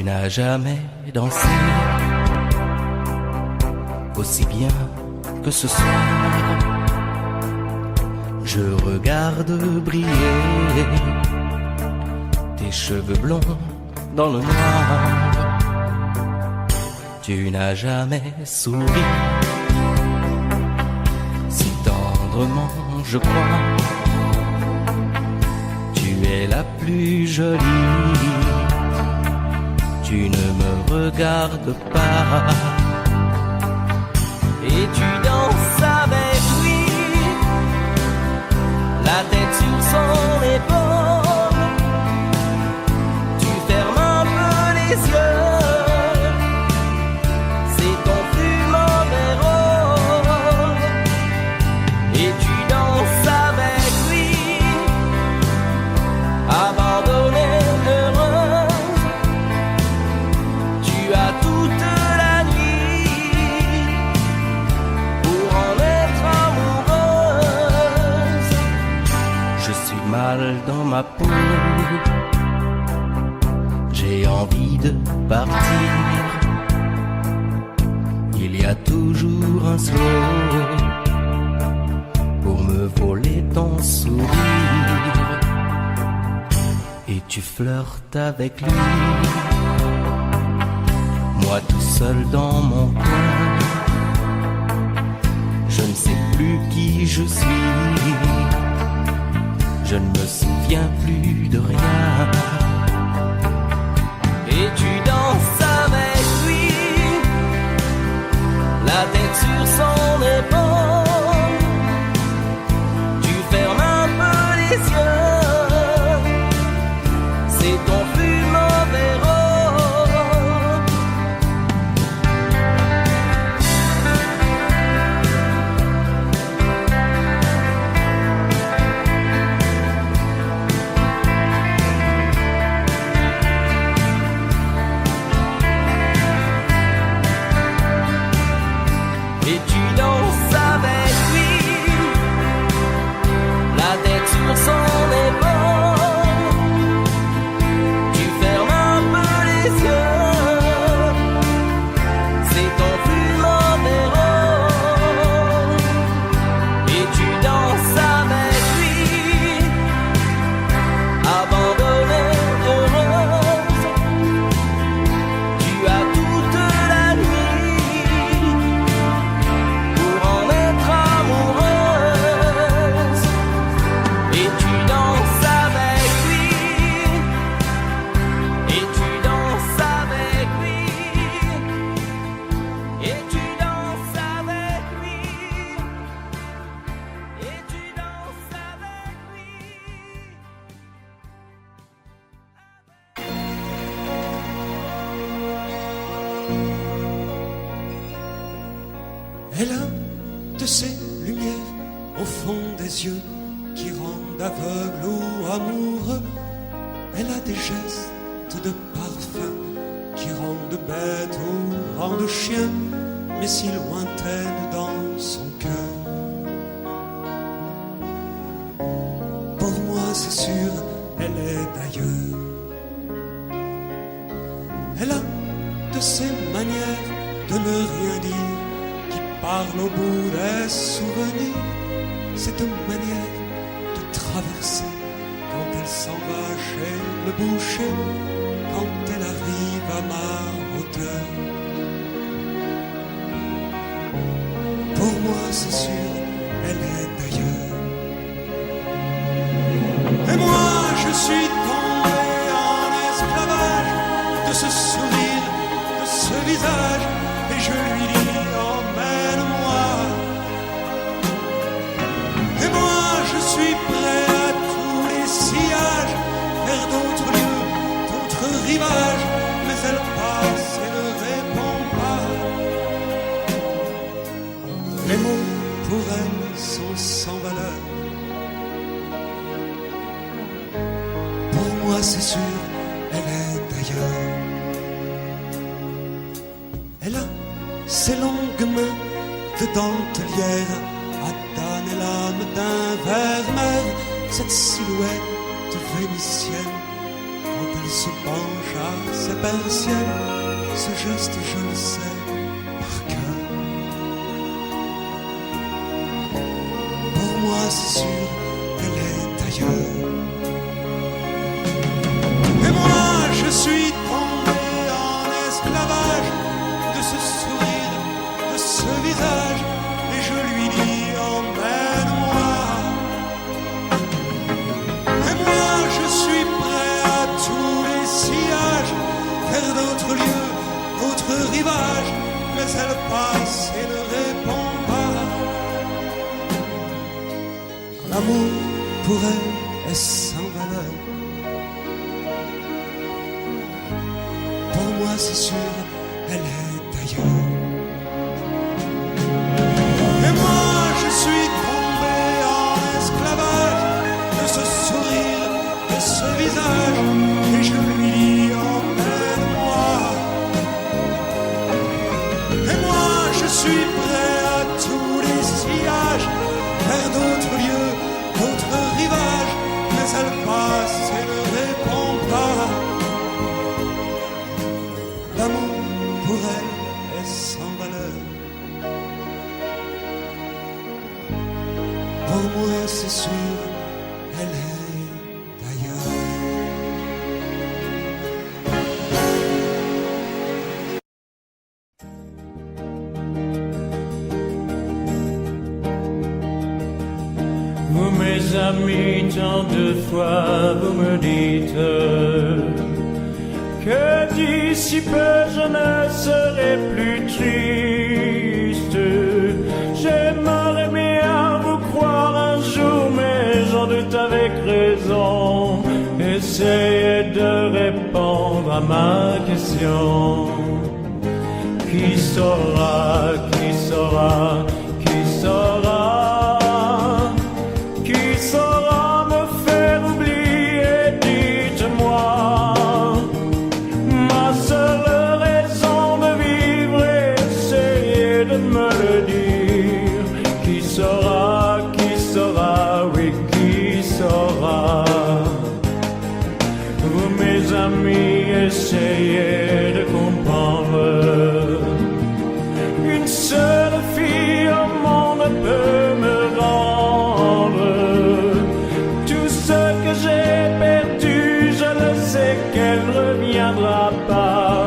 n'as jamais dansé aussi bien que ce soir. Je regarde briller tes cheveux blonds dans le noir. Tu n'as jamais souri si tendrement, je crois. Tu es la plus jolie. Tu ne me regardes pas et tu danses avec lui, la tête sur son épaule. Tu fermes un peu les yeux, c'est ton plus mauvais rôle. Et tu danses avec lui, abandonnée, heureuse. Tu as toute la nuit pour en être amoureuse. Je suis mal dans ma peau, j'ai envie de partir. Il y a toujours un slow pour me voler ton sourire. Et tu flirtes avec lui, moi tout seul dans mon coin. Je ne sais plus qui je suis, je ne me souviens plus de rien. Et tu danses avec lui, la tête sur son épaule. Tu fermes un peu les yeux, c'est ton plus mauvais rôle. Et tu danses avec lui, la tête sur son épaule. Tu fermes un peu les yeux, c'est ton plus mauvais rôle. Et tu danses avec lui, abandonnée, heureuse. Tu as toute la nuit pour en être amoureuse. Et tu danses avec lui, et tu danses avec lui, et tu danses avec lui, et tu danses avec lui. Elle a de ces lumières au fond des yeux qui rendent aveugle ou amoureux. Elle a des gestes de parfum qui rendent bête ou rendent chien, mais si lointaine dans son cœur. Pour moi c'est sûr, elle est d'ailleurs. Elle a de ces manières de ne rien dire qui parle au bout des souvenirs. Cette manière de traverser quand elle s'en va chez le boucher, quand elle arrive à ma hauteur. Pour moi c'est sûr, elle est d'ailleurs. Et moi je suis tombé en esclavage de ce sourire, de ce visage, et je lui dis emmène-moi. Et moi je suis prêt à tous les sillages, vers d'autres lieux, d'autres rivages, mais elle passe et ne répond pas. Les mots pour elle sont sans valeur. Pour moi c'est sûr, elle est d'ailleurs. Elle a ses longues mains de dentelière à damner l'âme d'un vermeer, cette silhouette vénitienne quand elle Il se penche à ses persiennes, ce geste je le sais par cœur. Pour moi c'est sûr, elle est ailleurs. Et moi je suis tombé en esclavage de ce sourire, de ce visage, et je lui dis emmène-moi. Et moi je suis prêt à tous les sillages, vers d'autres lieux, d'autres rivages, mais elle passe et ne répond pas. L'amour pour elle est sans valeur. Pour moi c'est sûr, elle est ailleurs. Et moi je suis tombé en esclavage de ce sourire, de ce visage, et je lui dis emmène-moi. Et moi je suis prêt à tous les sillages, vers d'autres lieux, d'autres rivages, mais elle passe et ne répond pas. L'amour pour elle est sans valeur. Pour moi c'est sûr, elle est ailleurs. Vous mes amis, tant de fois vous me dites que d'ici peu je ne serai plus triste. J'aimerais bien vous croire un jour, mais j'en doute avec raison. Essayez de répondre à ma question. Qui saura, qui saura, qui saura, qui saura me faire oublier, dites-moi. Ma seule raison de vivre, essayez de me le dire. Qui saura, oui, qui saura. Vous mes amis, essayez de comprendre. Une seule fille au monde peut me rendre tout ce que j'ai perdu. Je le sais qu'elle ne reviendra pas.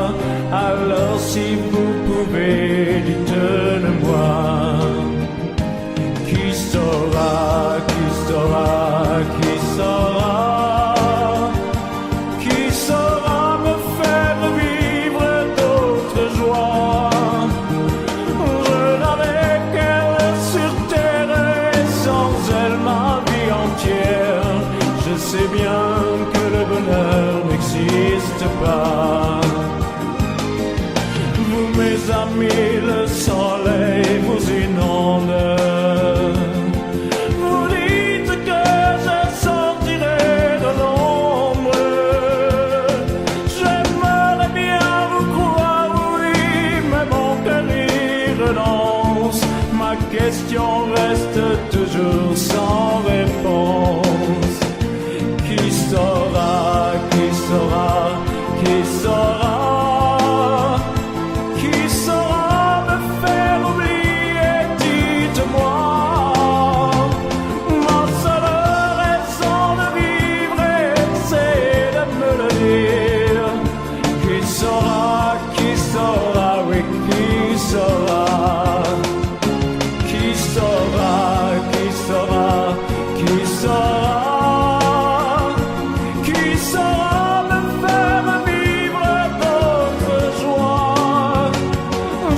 Alors si vous pouvez, dites-le-moi. Qui saura, qui saura, qui saura, qui saura me faire vivre d'autres joies. Je n'avais qu'elle sur terre et sans elle ma vie entière. Je sais bien que le bonheur n'existe pas. Vous mes amis, le soleil vous inonde. Vous dites que je sortirai de l'ombre. J'aimerais bien vous croire, oui, mais mon cœur y renonce. Ma question reste toujours sans réponse. Qui saura, qui saura, qui saura, qui saura me faire oublier, dites-moi. Ma seule raison de vivre, c'est de me le dire. Qui saura, oui, qui saura. Qui saura, qui saura, qui saura. Qui saura me faire vivre d'autres joies.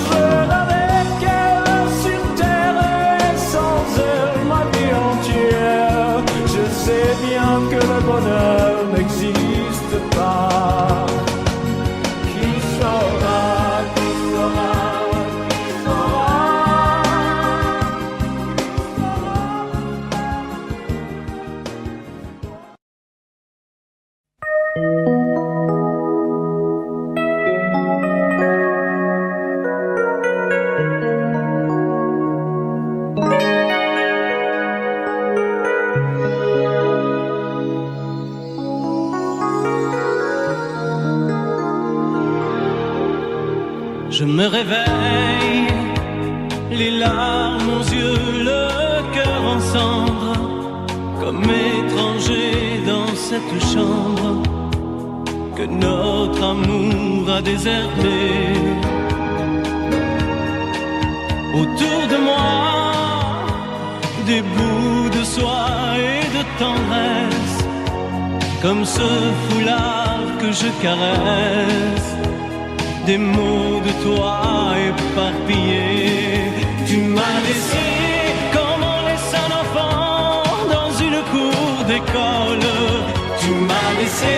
Je n'avais qu'elle sur terre et sans elle ma vie entière. Je sais bien que le bonheur n'existe pas. Qui saura, qui saura, qui saura. me réveille, les larmes aux yeux, le cœur en cendres, comme étranger dans cette chambre que notre amour a déserté. Autour de moi, des bouts de soie et de tendresse, comme ce foulard que je caresse, des mots de toi éparpillés. Tu m'as laissé comme on laisse un enfant dans une cour d'école. Tu m'as laissé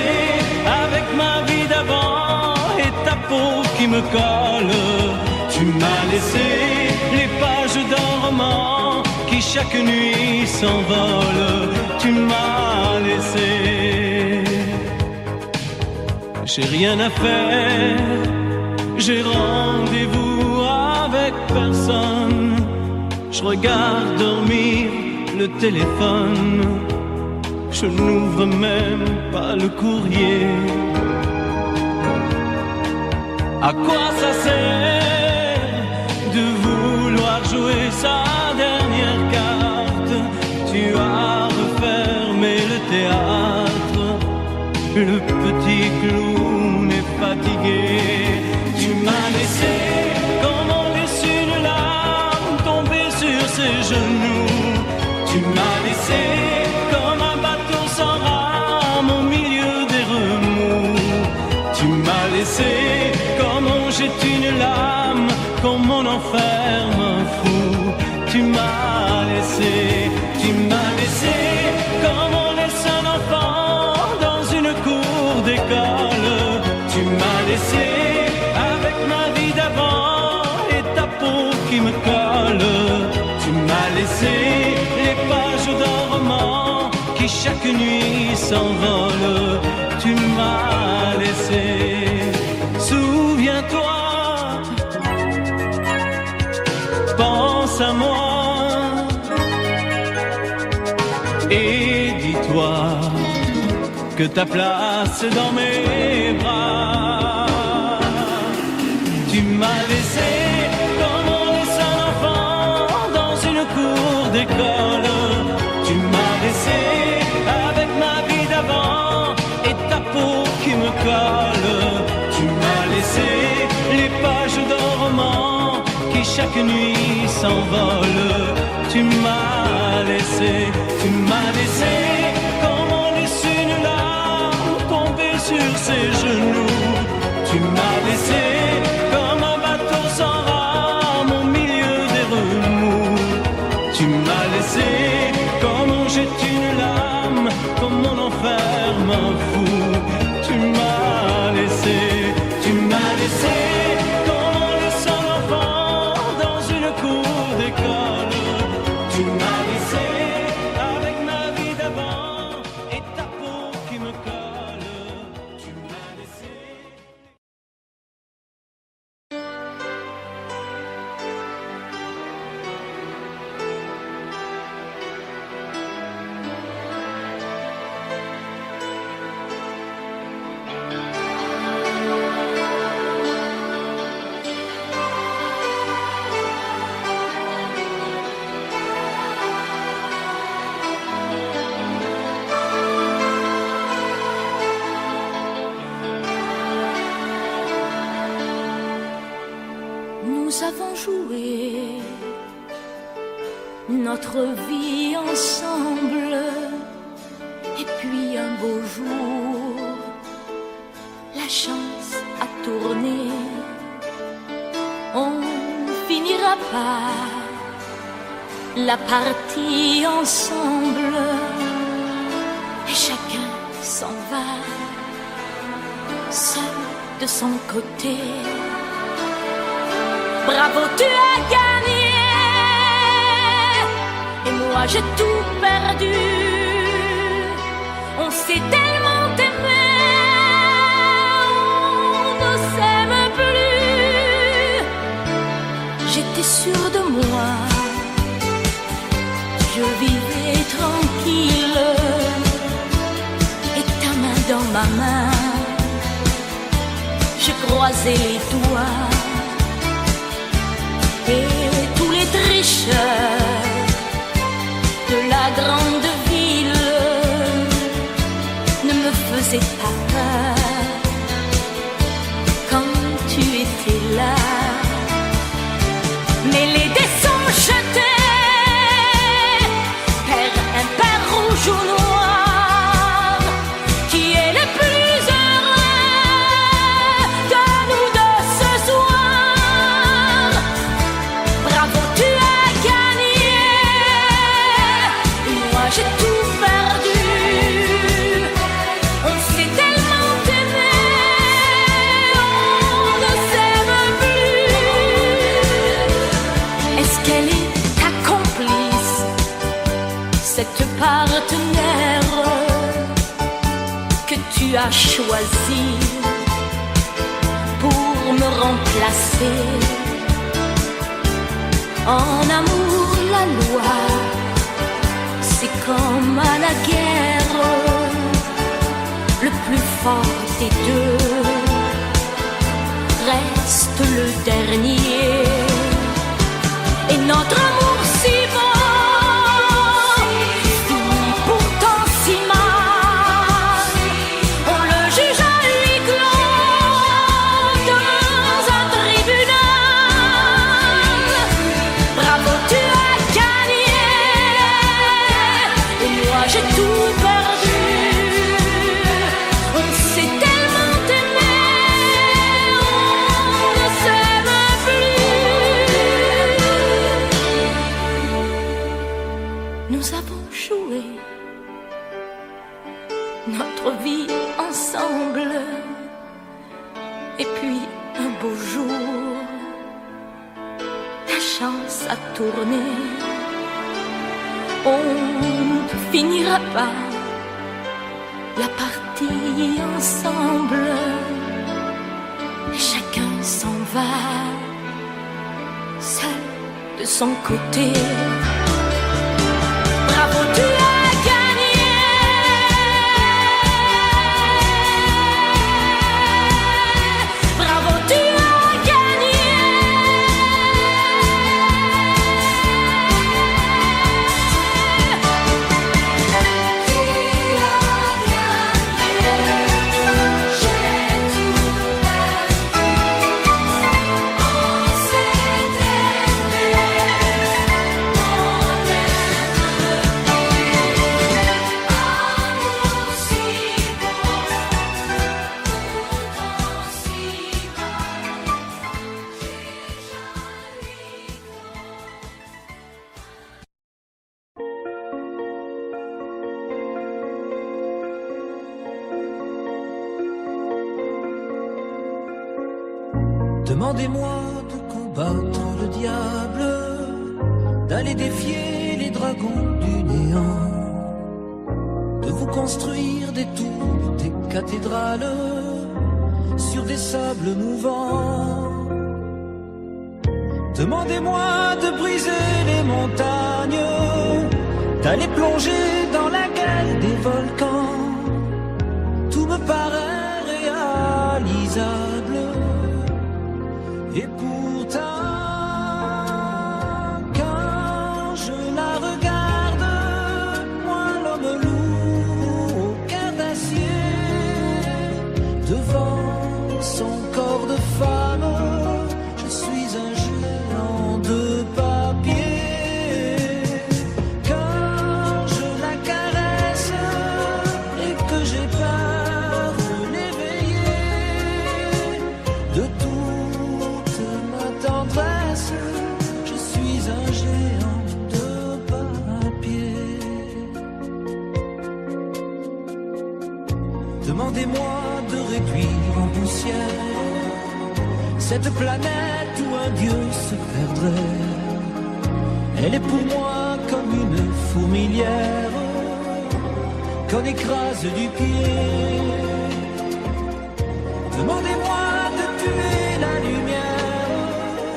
avec ma vie d'avant et ta peau qui me colle. Tu m'as laissé les pages d'un roman qui chaque nuit s'envolent. Tu m'as laissé. J'ai rien à faire, j'ai rendez-vous avec personne. Je regarde dormir le téléphone, je n'ouvre même pas le courrier. À quoi ça sert de vouloir jouer sa dernière carte? Tu as refermé le théâtre, le petit clown est fatigué. Tu m'as laissé comme on laisse une larme tomber sur ses genoux. Tu m'as laissé comme un bateau sans rame au milieu des remous. Tu m'as laissé comme on jette une lame, comme on enferme un fou. Tu m'as laissé, tu m'as laissé comme on laisse un enfant dans une cour d'école. Tu m'as laissé avec ma vie d'avant et ta peau qui me colle. Tu m'as laissé les pages d'un roman qui chaque nuit s'envolent. Tu m'as laissé. Souviens-toi, pense à moi et dis-toi que ta place est dans mes bras. Tu m'as laissé comme on laisse un enfant dans une cour d'école. Tu m'as laissé avec ma vie d'avant et ta peau qui me colle. Tu m'as laissé les pages d'un roman qui chaque nuit s'envolent. Tu m'as laissé, tu m'as laissé comme on laisse une larme tomber sur ses genoux. Tu m'as laissé comme un bateau sans rame au milieu des remous. Tu m'as laissé comme on jette une lame, comme on enferme un fou. Tu m'as laissé, tu m'as laissé comme on laisse un enfant dans une cour d'école. Tu m'as laissé avec ma vie d'avant et ta peau qui me colle. Tu m'as laissé. Nous avons joué notre vie ensemble, et puis un beau jour, la chance a tourné. On finira par la partie ensemble, et chacun s'en va, seul de son côté. Bravo, tu as gagné, et moi j'ai tout perdu. On s'est tellement aimé, on ne s'aime plus. J'étais sûre de moi, je vivais tranquille, et ta main dans ma main, je croisais les doigts. la grande ville ne me faisait pas peur quand tu étais là. Mais les dés sont jetés, père impair, rouge ou noir, qui est le plus heureux de nous deux ce soir. Bravo, tu as gagné, moi j'ai tout perdu. On s'est tellement aimé, on ne s'aime plus. Est-ce qu'elle est ta complice, cette partenaire que tu as choisi pour me remplacer? En amour, la loi, c'est comme à la guerre, le plus fort des deux reste le dernier. Et notre amour si beau finit pourtant si mal. On le juge à huis clos dans un tribunal. Bravo, tu as gagné, et moi j'ai tout perdu. On s'est tellement aimé, on ne s'aime plus. Nous avons joué notre vie ensemble, et puis un beau jour, la chance a tourné. On ne finira pas la partie ensemble, et chacun s'en va seul de son côté. Bravo, tu as gagné, bravo, tu as gagné. Demandez-moi de combattre le diable, d'aller défier les dragons du néant, de vous construire des tours, des cathédrales sur des sables mouvants. Demandez-moi de briser les montagnes, d'aller plonger dans la gueule des volcans. Tout me paraît réalisable, et pourtant, quand je la regarde, moi l'homme lourd au cœur d'acier, devant son corps de femme, je suis un géant de papier. Quand je la caresse et que j'ai peur de l'éveiller, de toute ma tendresse, je suis un géant de papier. Demandez-moi de réduire en poussière cette planète où un dieu se perdrait. Elle est pour moi comme une fourmilière qu'on écrase du pied. Demandez-moi de tuer la lumière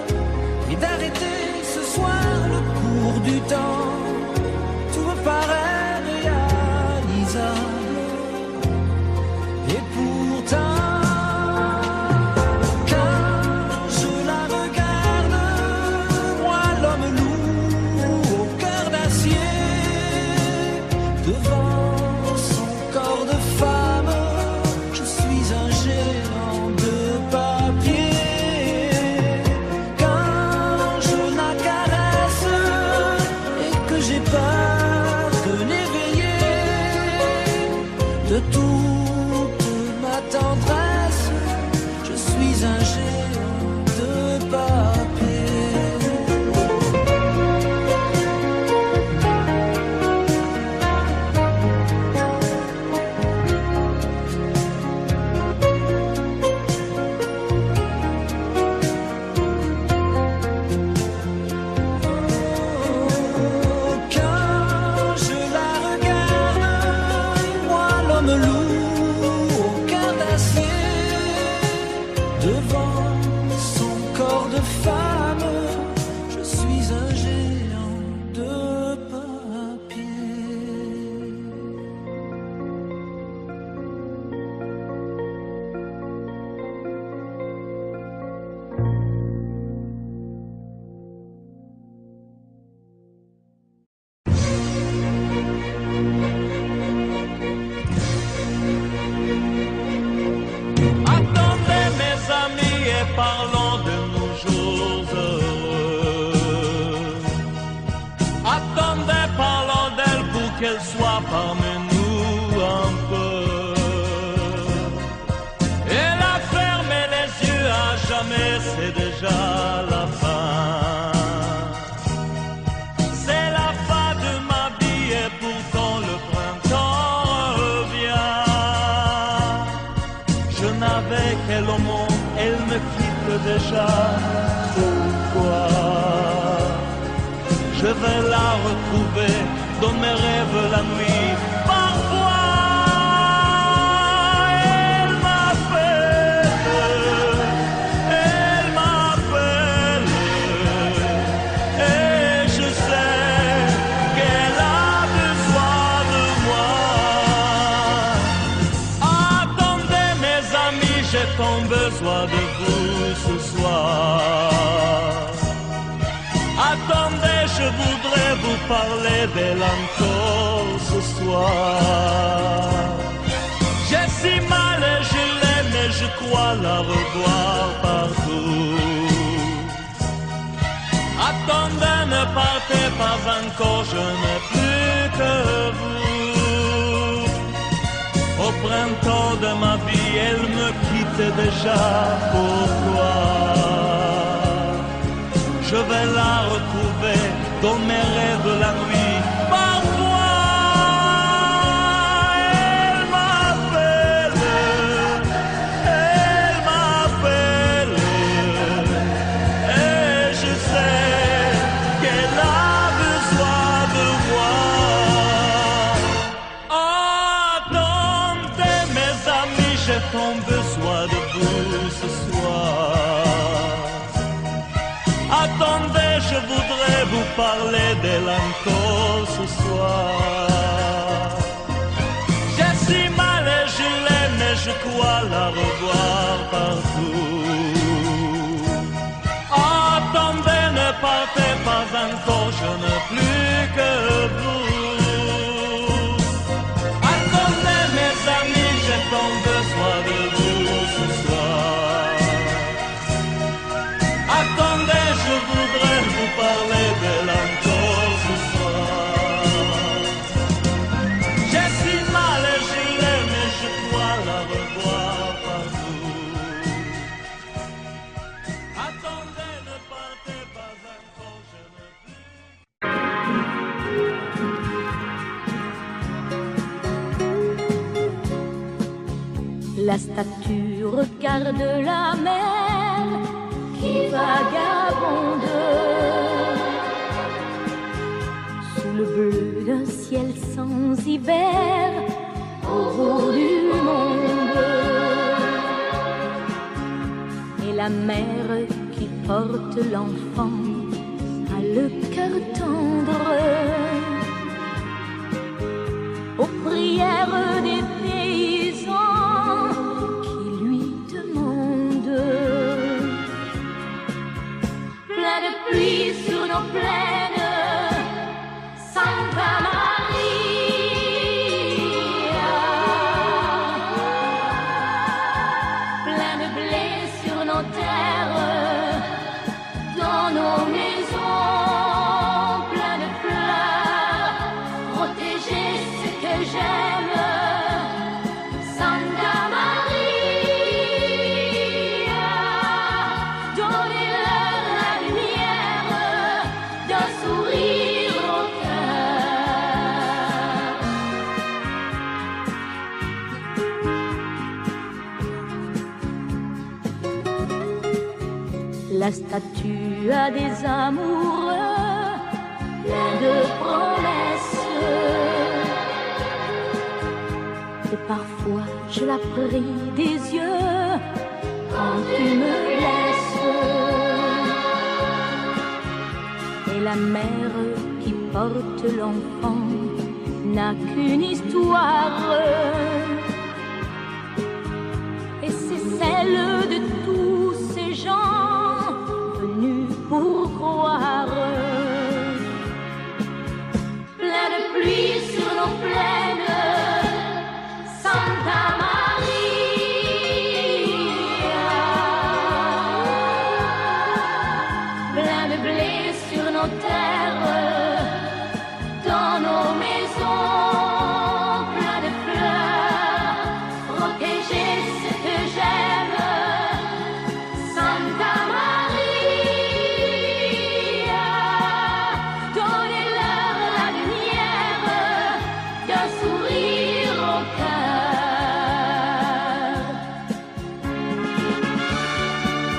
et d'arrêter ce soir le cours du temps. Tout me paraît réalisable, et pourtant, devant son corps de femme. Je suis un géant de papier. Quand je la caresse et que j'ai peur de l'éveiller de toute ma tendresse, je suis un géant de papier. Parlons de nos jours heureux. Attendez, parlons d'elle pour qu'elle soit parmi nous un peu. Elle a fermé les yeux à jamais, c'est déjà la fin. C'est la fin de ma vie et pourtant le printemps revient. Je n'avais qu'elle au monde, elle me quitte déjà. Pourquoi? Je vais la retrouver dans mes rêves la nuit. Parfois, elle m'appelle, et je sais qu'elle a besoin de moi. Attendez mes amis, j'ai tant besoin de vous ce soir. Attendez, je voudrais vous parler d'elle encore ce soir. J'ai si mal et je l'aime et je crois la revoir partout. Attendez, ne partez pas encore, je n'ai plus que vous. Au printemps de ma vie, elle me quitte déjà. Pourquoi? Je vais la retrouver dans mes rêves la nuit. Parfois, elle m'appelle, et je sais qu'elle a besoin de moi. Attendez mes amis, j'ai tant besoin de vous ce soir. Attendez, je voudrais vous parler d'elle encore ce soir. J'ai si mal et je l'aime et je crois la revoir partout. Attendez, ne partez pas encore, je n'ai plus que vous. Attendez mes amis, j'ai tant besoin de vous ce soir. Attendez, je voudrais vous parler d'elle encore ce soir. J'ai si mal et je l'aime et je crois la revoir partout. Attendez, ne partez pas encore, je ne plus. La statue regarde la mer qui vagabonde sous le bleu d'un ciel sans hiver au bout du monde. Et la mère qui porte l'enfant a le cœur tendre aux prières des paysans qui lui demandent. Plein de pluie sur nos plaines, Santa Maria. j'aime. Santa Maria, donnez-leur la lumière d'un sourire au cœur. La statue a des amoureux pleins de promesses. Et parfois je la prie des yeux quand tu me laisses. Et la mère qui porte l'enfant n'a qu'une histoire. Et c'est celle de tous ces gens venus pour croire. Plein de pluie sur nos plaines, Santa Maria. Plein de blé sur nos terres, dans nos maisons. Plein de fleurs, protéger ce que j'aime. Santa Maria, donnez-leur la lumière d'un sourire au cœur.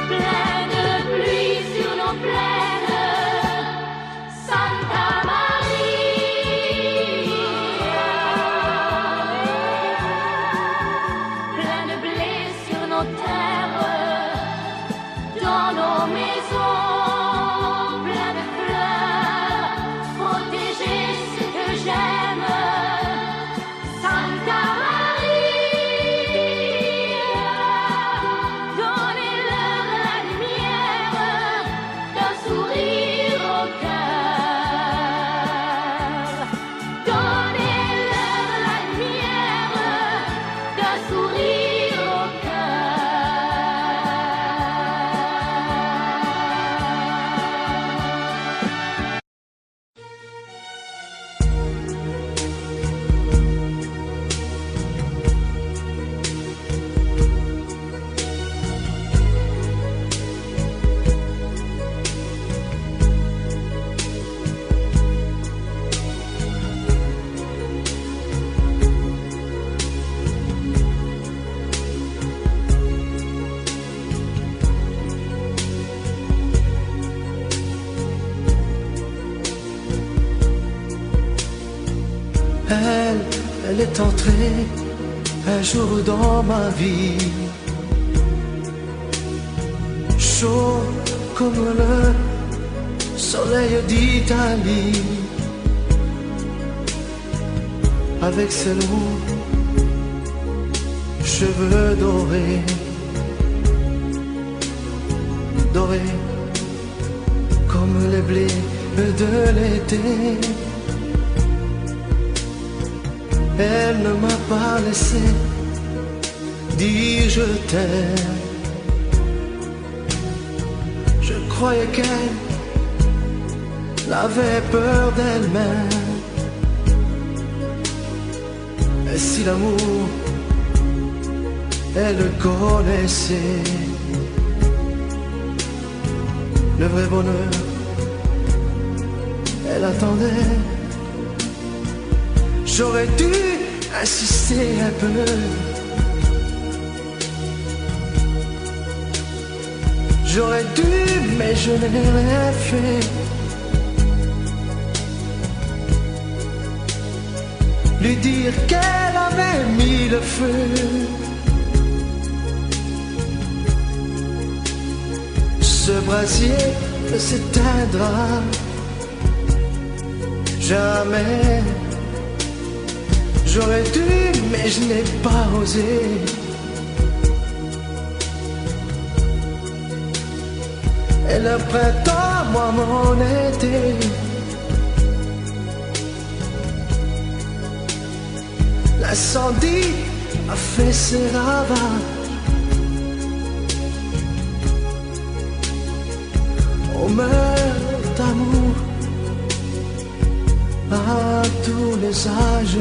Plein de pluie sur nos plaines, Santa Maria. Plein de blé sur nos terres, dans nos maisons. Plein de fleurs, protéger ce que j'aime. Santa Maria, donnez-leur la lumière d'un sourire au cœur. Donnez-leur la lumière d'un sourire au Elle est entrée un jour dans ma vie, chaud comme le soleil d'Italie, avec ses longs cheveux dorés, dorés comme les blés de l'été. Elle ne m'a pas laissé dire je t'aime. Je croyais qu'elle avait peur d'elle-même. Et si l'amour, elle le connaissait, le vrai bonheur, elle attendait. J'aurais dû insister un peu. J'aurais dû, mais je n'ai rien fait. Lui dire qu'elle avait mis le feu. Ce brasier ne s'éteindra jamais. J'aurais dû, mais je n'ai pas osé. Et le printemps, moi mon été, l'incendie a fait ses ravages. On meurt d'amour à tous les âges.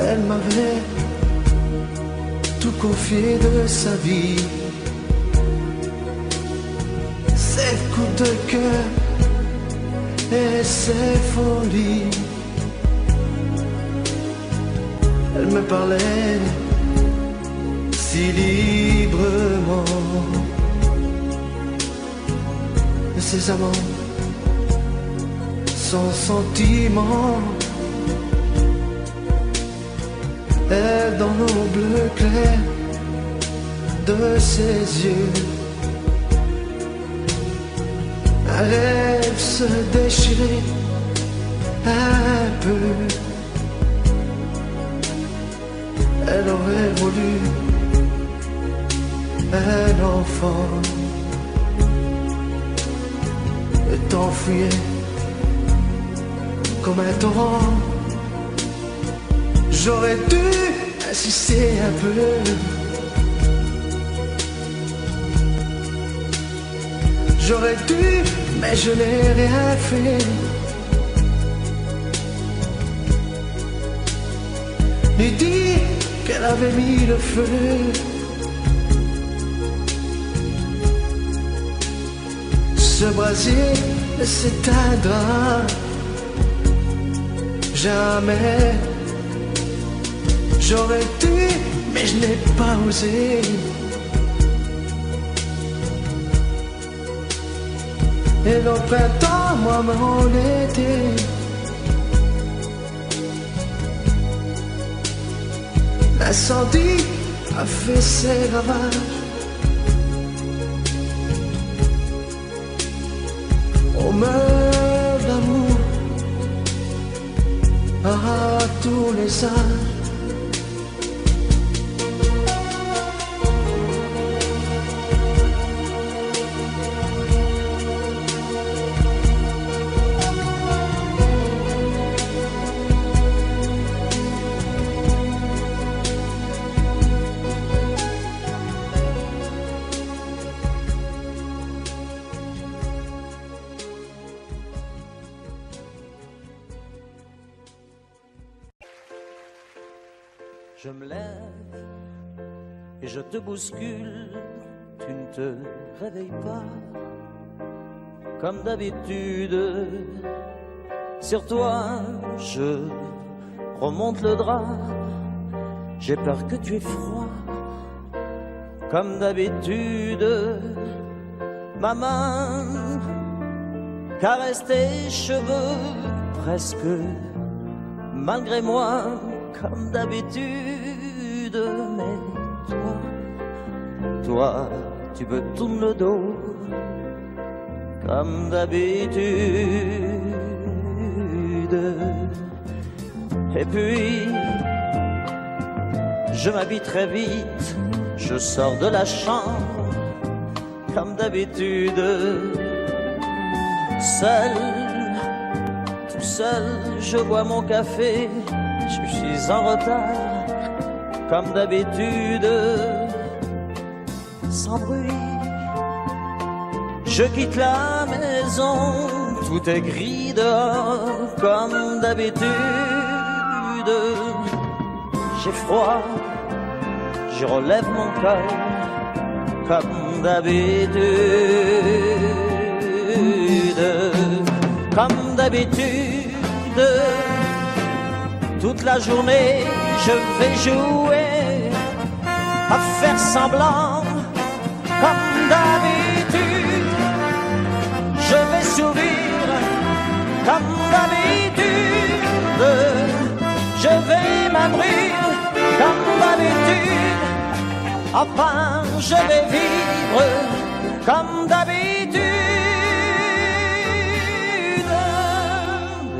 Elle m'avait tout confié de sa vie, ses coups de cœur et ses folies. Elle me parlait si librement de ses amants, sans sentiment. Et dans nos bleus clairs de ses yeux, un rêve se déchirait un peu. Elle aurait voulu un enfant et t'enfuyait comme un torrent. J'aurais dû insister un peu, j'aurais dû, mais je n'ai rien fait. Lui dire qu'elle avait mis le feu. Ce brasier s'éteindra jamais. J'aurais dû, mais je n'ai pas osé. Et le printemps, moi, mon été, l'incendie a fait ses ravages. On meurt d'amour à tous les âges. Je me lève et je te bouscule, tu ne te réveilles pas. Comme d'habitude, sur toi je remonte le drap. J'ai peur que tu aies froid. Comme d'habitude, ma main caresse tes cheveux presque malgré moi. Comme d'habitude, mais toi, tu me tournes le dos, comme d'habitude. Et puis, je m'habille très vite, je sors de la chambre, comme d'habitude, seul, tout seul, je bois mon café. Je suis en retard, comme d'habitude, sans bruit. Je quitte la maison, tout est gris dehors, comme d'habitude. J'ai froid, je relève mon cœur, comme d'habitude. Comme d'habitude, toute la journée, je vais jouer à faire semblant, comme d'habitude. Je vais sourire, comme d'habitude. Je vais m'abrir, comme d'habitude. Enfin, je vais vivre, comme d'habitude.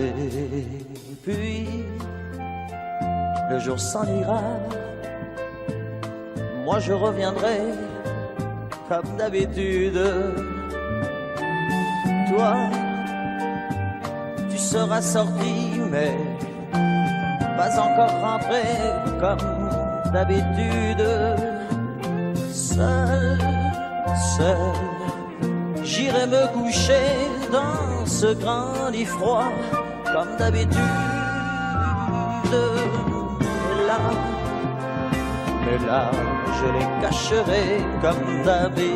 Et puis, le jour s'en ira, moi je reviendrai comme d'habitude. Toi, tu seras sorti, mais pas encore rentré comme d'habitude. Seul, j'irai me coucher dans ce grand lit froid, comme d'habitude. Mais là, je les cacherai comme d'habitude.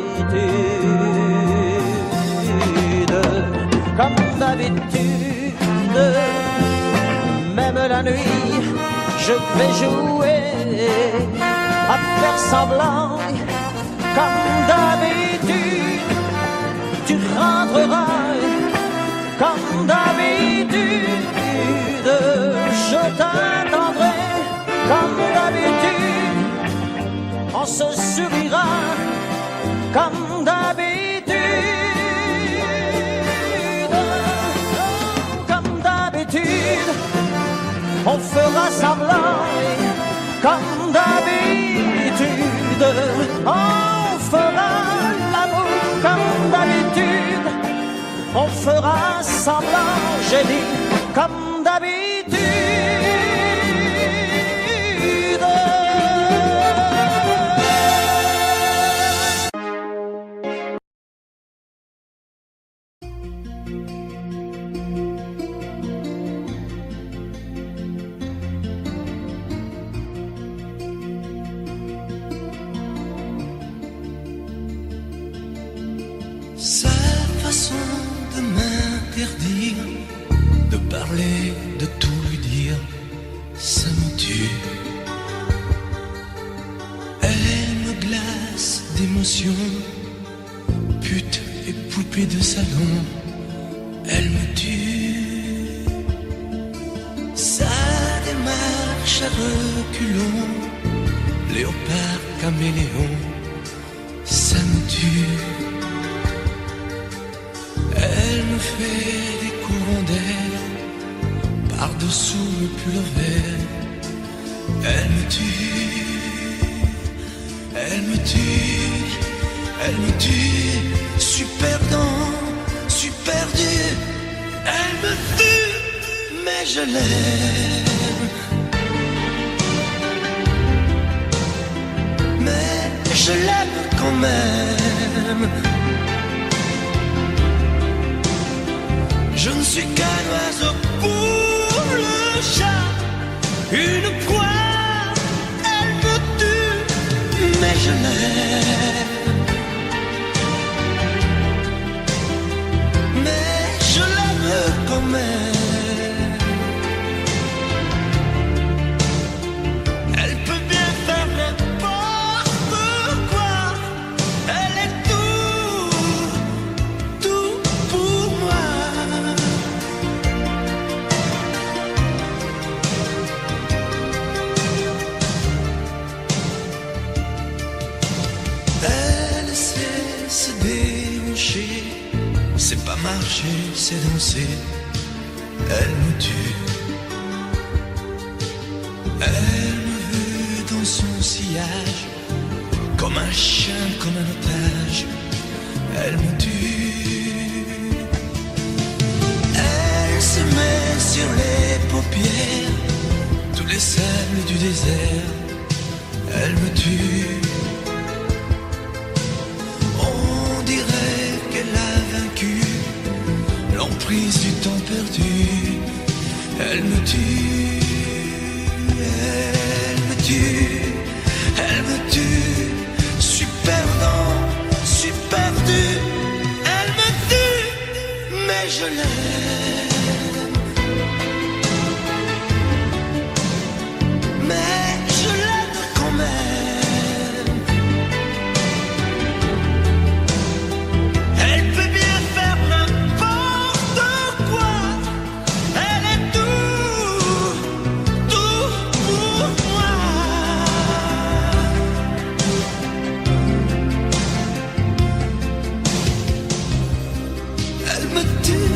Comme d'habitude, même la nuit, je vais jouer à faire semblant. Comme d'habitude, tu rentreras. Comme d'habitude, je t'attendrai. Comme d'habitude, on se sourira. Comme d'habitude, comme d'habitude, on fera semblant. Comme d'habitude, on fera l'amour. Comme d'habitude, on fera semblant. J'ai dit comme d'habitude. Sa façon de m'interdire de parler, de tout lui dire, ça me tue. Elle me glace d'émotion, pute et poupée de salon, elle me tue. Sa démarche à reculons, léopard caméléon, ça me tue. Elle me fait des courants d'air par-dessous le pull vert. Elle me tue, elle me tue, elle me tue. Super dans, super dur. Elle me tue, mais je l'aime. Mais je l'aime quand même. Je ne suis qu'un oiseau pour le chat, une proie, elle me tue, mais je l'aime. Mais je l'aime quand même. Elle peut bien faire n'importe quoi, elle est tout pour moi. Elle sait se déhancher, c'est pas marcher, c'est danser. Elle me tue. Elle me veut dans son sillage, comme un chien, comme un otage. Elle me tue. Elle se met sur les paupières tous les sables du désert. Elle me tue. L'emprise du temps perdu, elle me tue, elle me tue, elle me tue, super dans, super dur, elle me tue, mais je l'aime, mais je l'aime quand même. Elle peut bien faire n'importe quoi, elle est tout pour moi. Elle me tue,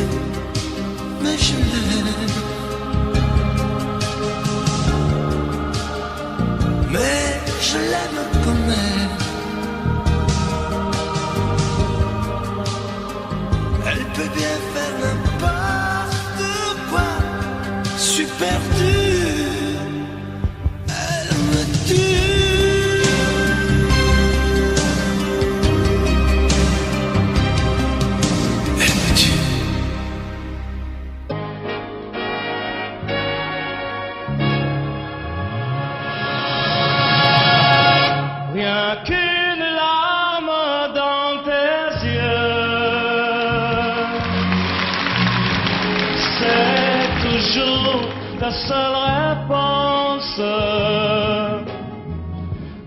ta seule réponse.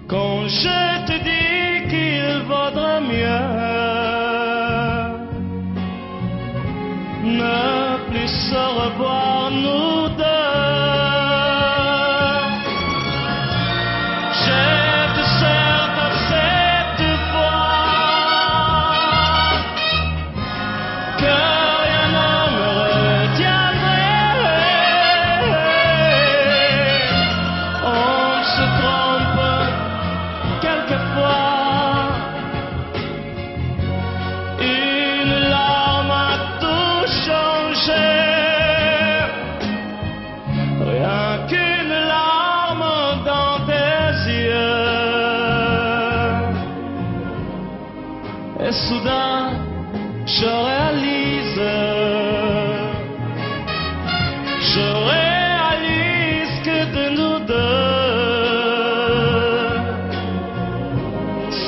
Quand je te dis qu'il vaudrait mieux ne plus se revoir nous deux. Je te serre à cette fois que rien ne me retiendrait. On se trompe quelquefois. Une larme a tout changé. Rien qu'une larme dans tes yeux. Et soudain, je réalise que de nous deux,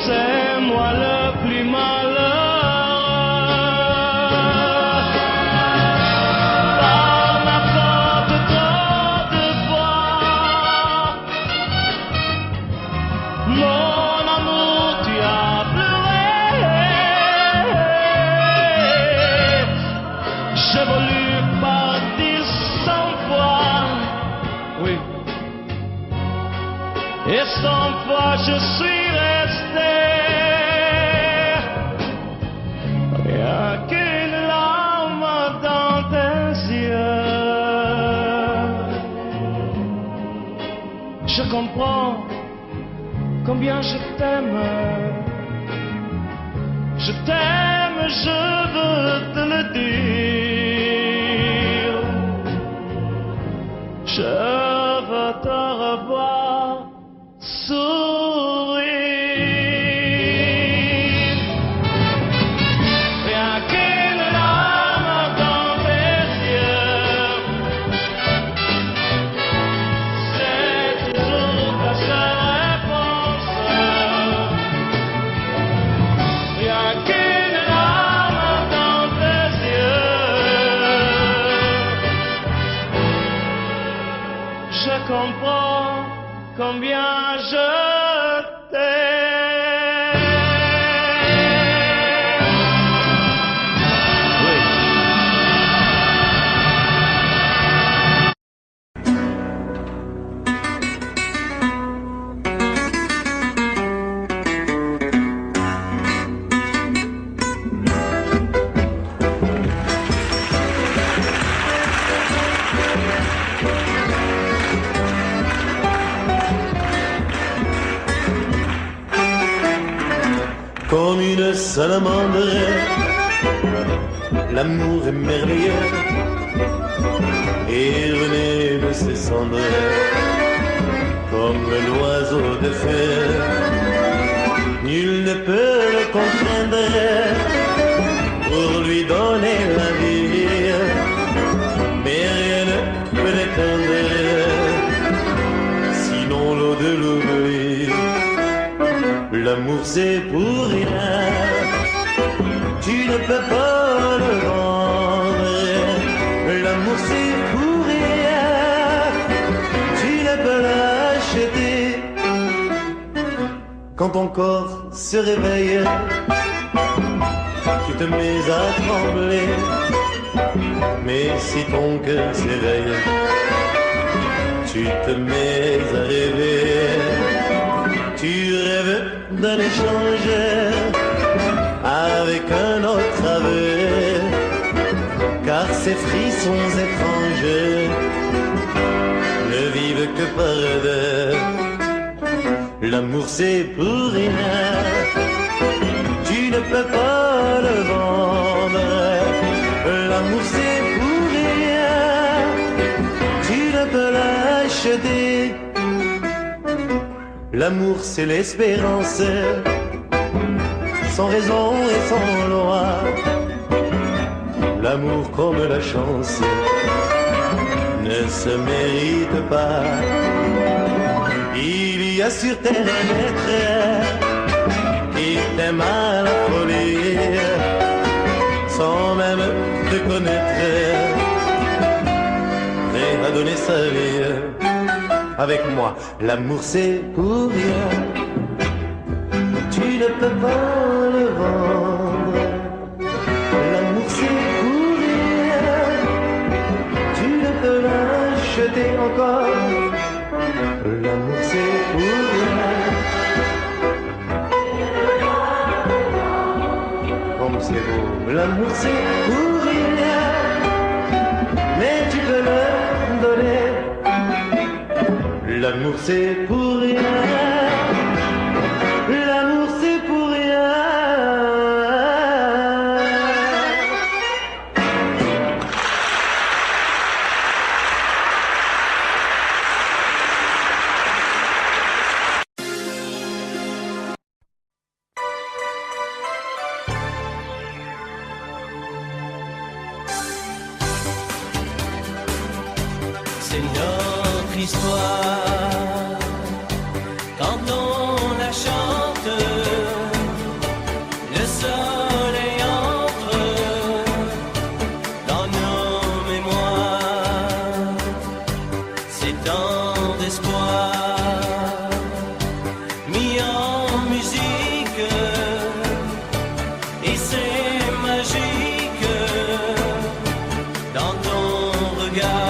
c'est moi le plus malheureux. Par ma faute, trop de fois, mon amour, tu as pleuré. J'ai voulu partir 100 fois, oui, et 100 fois je suis resté. Rien qu'une larme dans tes yeux. Je comprends combien je t'aime. Je t'aime, je veux te le dire. Je veux te revoir sourire. Rien qu'une larme dans tes yeux, c'est toujours ta seule réponse. Rien qu'une larme dans tes yeux. Je comprends combien je t'aime. Oui. Comme une salamandre, l'amour est merveilleux et renaît de ses cendres comme l'oiseau de feu. Nul ne peut le contraindre pour lui donner la vie, mais rien ne peut l'éteindre, sinon l'eau de l'oubli. L'amour c'est pour rien, tu ne peux pas le vendre. L'amour c'est pour rien, tu ne peux l'acheter. Quand ton corps se réveille, tu te mets à trembler. Mais si ton cœur s'éveille, tu te mets à rêver. Tu rêves d'un échange avec un autre aveu, car ces frissons étranges ne vivent que par deux. L'amour c'est pour rien, tu ne peux pas le vendre. L'amour c'est pour rien, tu ne peux l'acheter. L'amour c'est l'espérance, sans raison et sans loi. L'amour comme la chance ne se mérite pas. Il y a sur terre un être qui t'aime à la folie, sans même te connaître, prêt à donné sa vie. Avec moi, l'amour c'est pour rien. Tu ne peux pas le vendre. L'amour c'est pour rien. Tu ne peux l'acheter encore. L'amour c'est pour rien. Comme c'est beau, l'amour c'est pour rien. Mais tu peux le donner. L'amour c'est pour rien. L'amour c'est pour rien. C'est notre histoire. Quand on la chante, le soleil entre dans nos mémoires. C'est tant d'espoir mis en musique et c'est magique dans ton regard.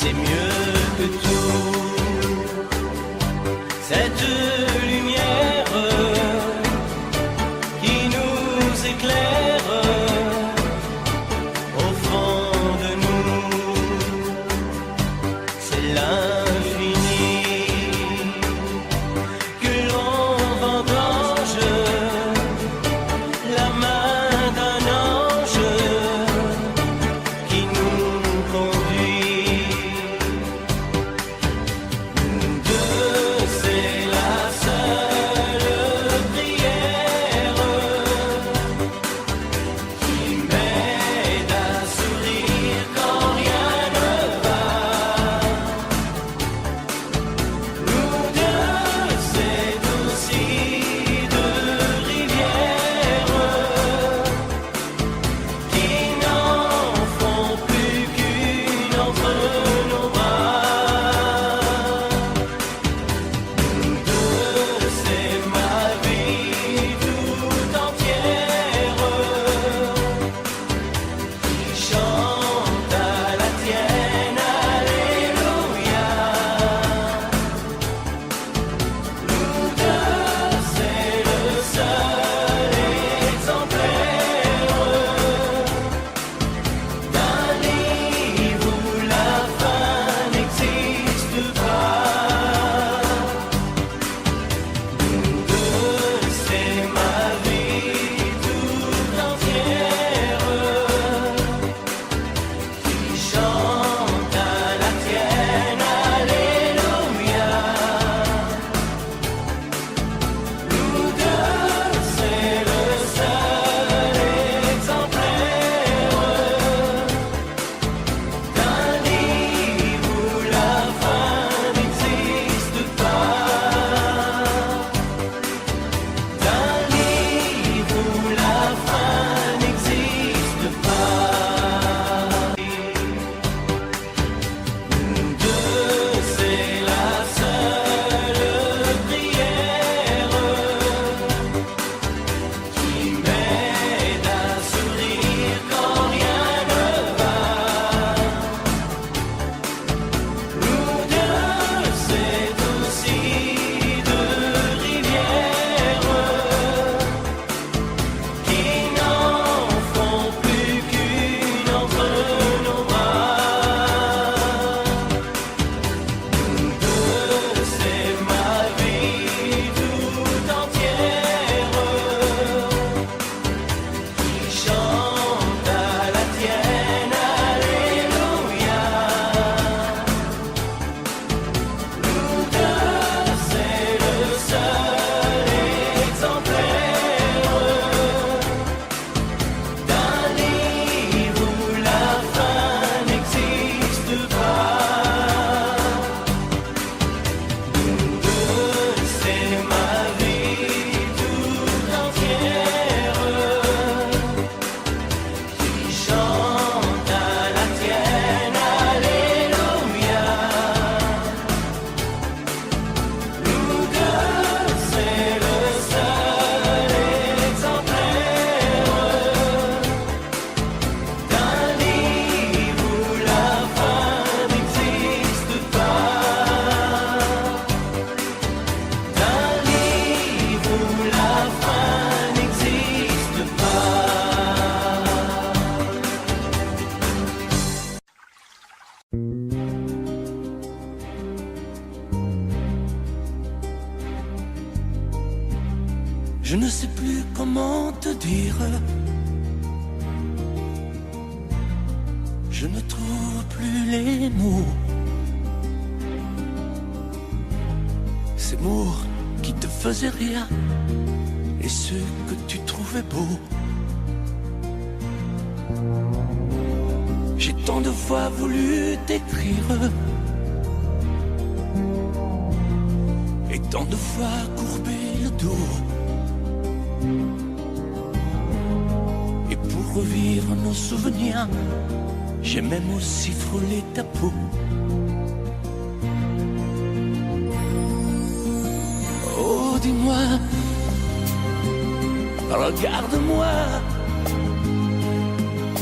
C'est mieux que tout, cette lumière qui nous éclaire au fond de nous. C'est l'infini que l'on vendange, la main d'un ange qui nous conduit. Je ne sais plus comment te dire. Je ne trouve plus les mots. Ces mots qui te faisaient rire et ceux que tu trouvais beaux. J'ai tant de fois voulu t'écrire et tant de fois courbé le dos. Et pour revivre nos souvenirs, j'ai même aussi frôlé ta peau. Oh, dis-moi, regarde-moi.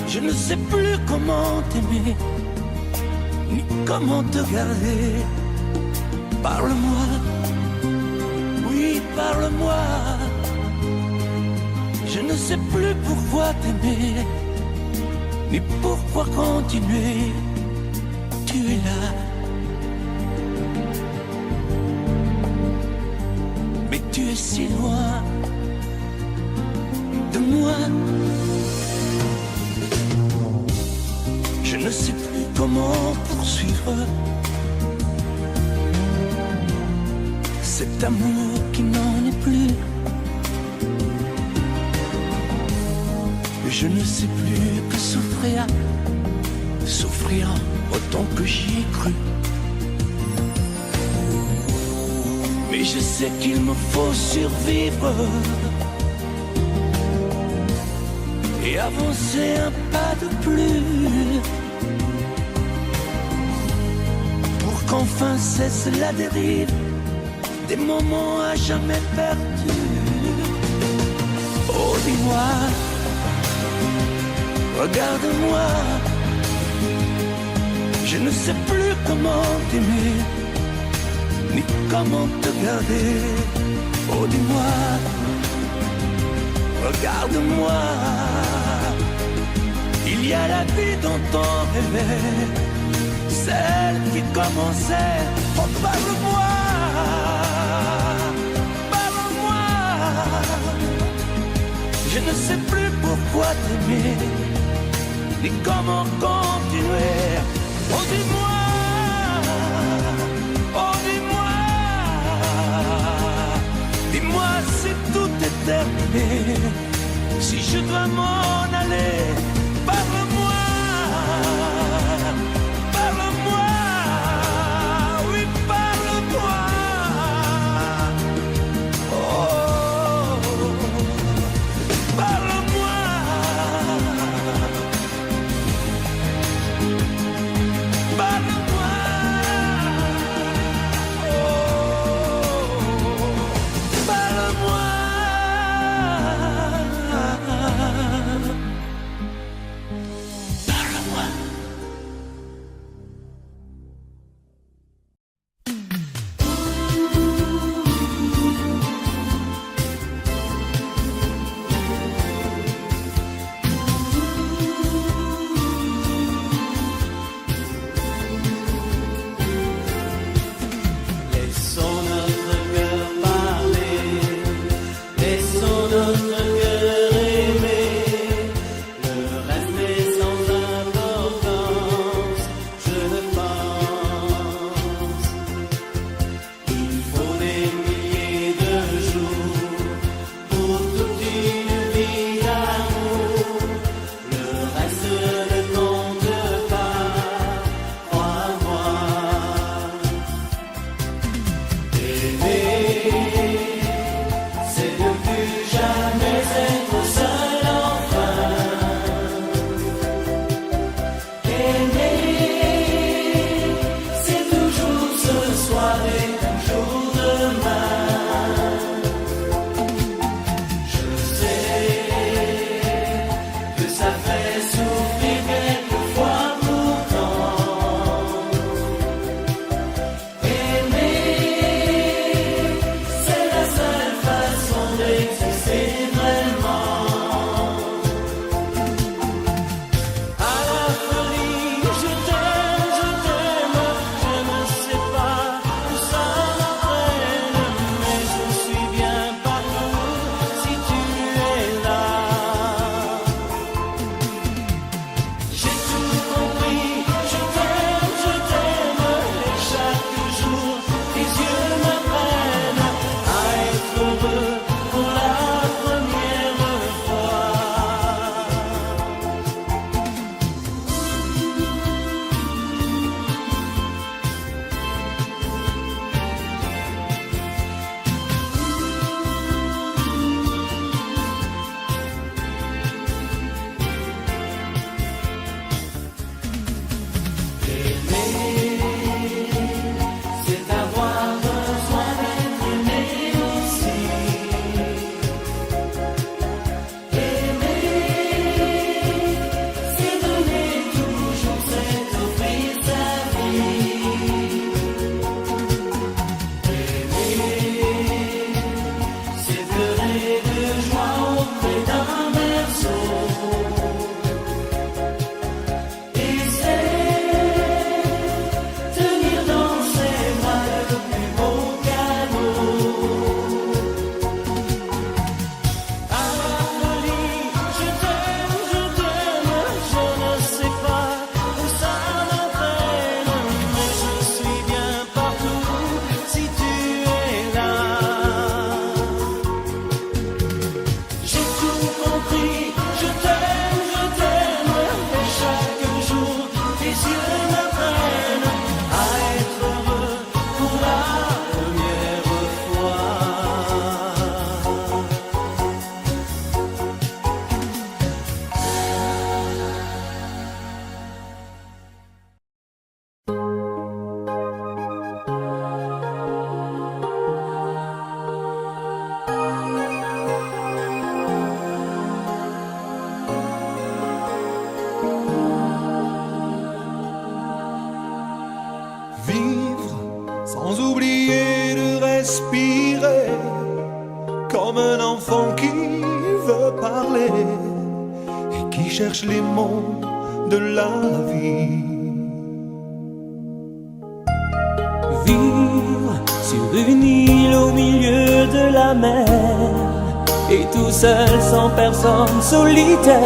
Je ne sais plus comment t'aimer, ni comment te garder. Parle-moi, oui, parle-moi. Je ne sais plus pourquoi t'aimer, ni pourquoi continuer. Tu es là, mais tu es si loin de moi. Je ne sais plus comment poursuivre cet amour qui n'en est plus. Je ne sais plus que souffrir, souffrir autant que j'y ai cru. Mais je sais qu'il me faut survivre et avancer un pas de plus pour qu'enfin cesse la dérive des moments à jamais perdus. Oh, dis-moi, regarde-moi. Je ne sais plus comment t'aimer, ni comment te garder. Oh, dis-moi, regarde-moi. Il y a la vie dont on rêvait, celle qui commençait. Oh, parle-moi, parle-moi. Je ne sais plus pourquoi t'aimer, ni comment continuer. Oh, dis-moi, oh, dis-moi, dis-moi si tout est terminé, si je dois m'en aller. Parle-moi, parle-moi, oui, parle-moi. Oh, parle-moi. Parle-moi. Oh, parle-moi. Vivre sans oublier de respirer, comme un enfant qui veut parler et qui cherche les mots de la vie. Vivre sur une île au milieu de la mer, et tout seul sans personne, solitaire,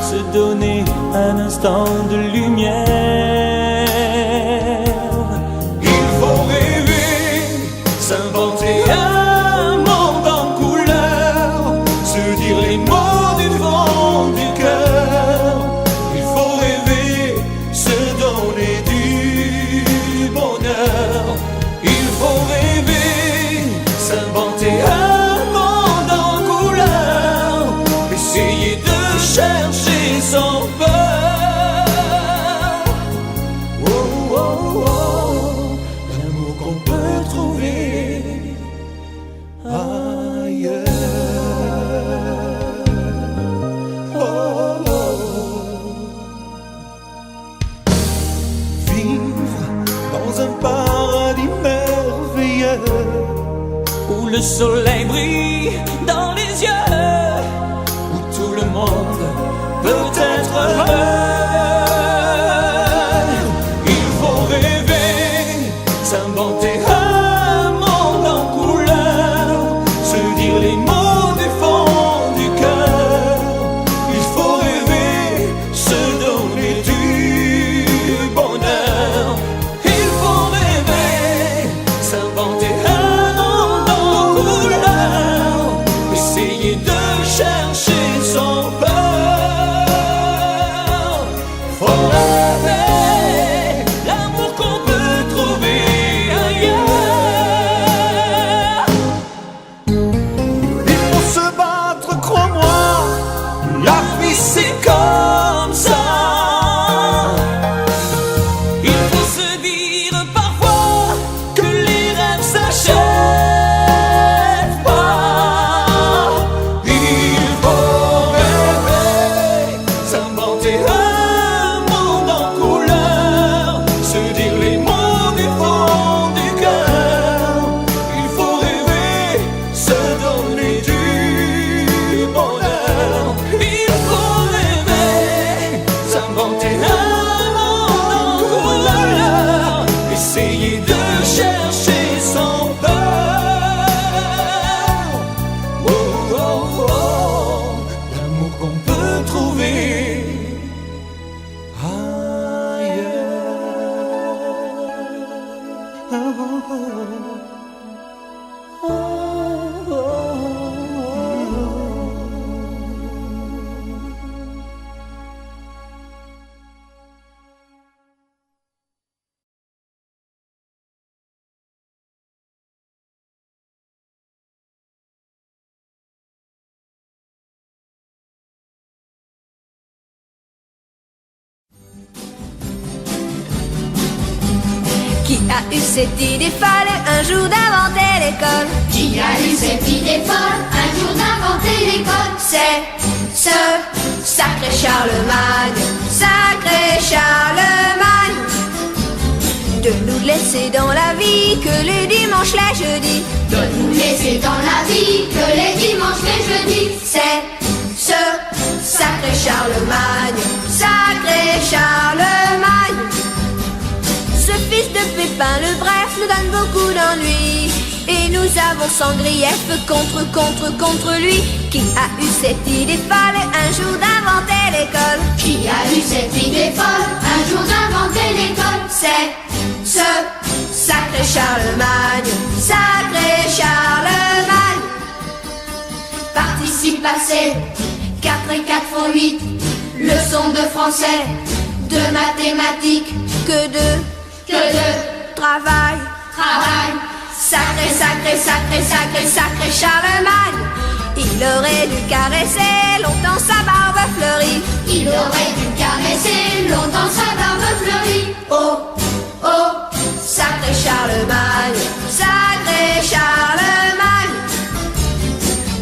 se donner un instant de lumière. Il faut rêver, s'inventer un monde en couleur, se dire les mots du fond du cœur. Il faut rêver, se donner du bonheur. Il faut rêver, s'inventer un monde en couleur, essayer de chercher son peur. Oh, oh, oh, l'amour qu'on peut trouver ailleurs. Oh, oh, oh. Vivre dans un paradis merveilleux, Où le soleil brille dans les yeux, où tout le monde peut être heureux. il faut rêver, s'inventer un monde en couleur, se dire les mots du fond du cœur. Il faut rêver, se donner du bonheur. Il faut rêver, s'inventer un monde en couleur, essayer de chercher son peur. Faut rêver, l'amour qu'on peut trouver ailleurs. Il faut se battre, crois-moi, la vie c'est comme ça. Il faut se dire parfois que les rêves s'achèvent Pas. Il faut rêver, s'inventer un monde en couleur, se dire les mots du fond du cœur. Il faut rêver, se donner du bonheur. Il faut rêver, s'inventer un monde en couleur, essayer de chercher son peur. Oh, oh, oh, l'amour qu'on peut trouver ailleurs. Oh, oh, oh. Oh, oh, oh. Qui a eu cette idée folle un jour d'inventer l'école? Qui a eu cette idée folle un jour d'inventer l'école? C'est ce sacré Charlemagne, sacré Charlemagne, de nous laisser dans la vie que les dimanches, les jeudis. De nous laisser dans la vie que les dimanches, les jeudis. C'est ce sacré Charlemagne, sacré Charlemagne. Ce fils de Pépin le Bref nous donne beaucoup d'ennuis, et nous avons sans grief contre lui. Qui a eu cette idée folle un jour d'inventer l'école? Qui a eu cette idée folle un jour d'inventer l'école? C'est ce sacré Charlemagne, sacré Charlemagne. Participe passé, 4 et 4 font 8. Leçon de français, de mathématiques, Que de travail. Sacré, sacré, sacré, sacré, sacré Charlemagne. Il aurait dû caresser longtemps sa barbe fleurie. Il aurait dû caresser longtemps sa barbe fleurie. Oh, oh, sacré Charlemagne, sacré Charlemagne.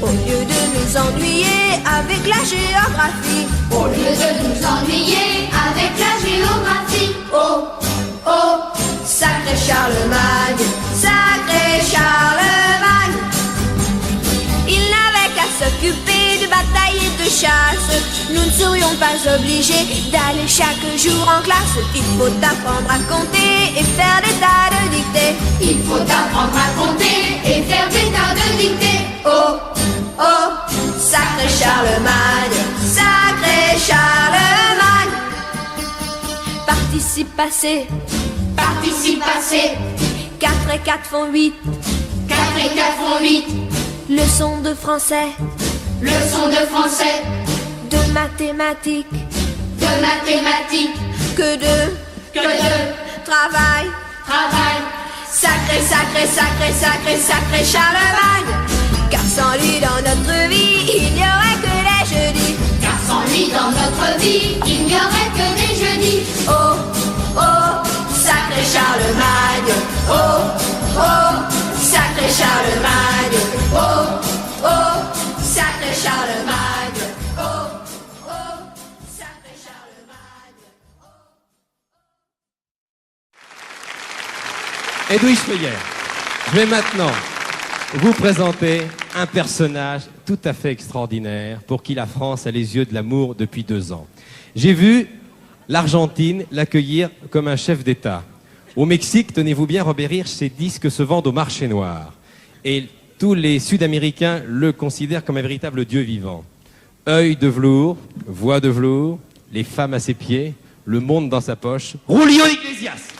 Au lieu de nous ennuyer avec la géographie, Au lieu de nous ennuyer avec la géographie. oh, oh, Charlemagne, sacré Charlemagne. Il n'avait qu'à s'occuper de bataille et de chasse. Nous ne serions pas obligés d'aller chaque jour en classe. Il faut apprendre à compter et faire des tas de dictées. Il faut apprendre à compter et faire des tas de dictées. Oh, oh, sacré Charlemagne, sacré Charlemagne. Participe passé, Participe passé, 4 et 4 font 8. 4 et 4 font 8. Leçon de français, Leçon de français, de mathématiques, de mathématiques, que de travail. travail. Sacré, sacré, sacré, sacré, sacré Charlemagne. Car sans lui dans notre vie, il n'y aurait que les jeudis. Car sans lui dans notre vie, il n'y aurait que des jeudis. Oh, oh, sacré Charlemagne. Oh, oh, sacré Charlemagne. Oh, oh, sacré Charlemagne. Oh, oh, sacré Charlemagne. Edwige Feuillère, je vais maintenant vous présenter un personnage tout à fait extraordinaire pour qui la France a les yeux de l'amour depuis 2 ans. J'ai vu l'Argentine l'accueillir comme un chef d'État. Au Mexique, tenez-vous bien, Robert Hirsch, ses disques se vendent au marché noir. Et tous les Sud-Américains le considèrent comme un véritable dieu vivant. Œil de velours, voix de velours, les femmes à ses pieds, le monde dans sa poche. Julio Iglesias!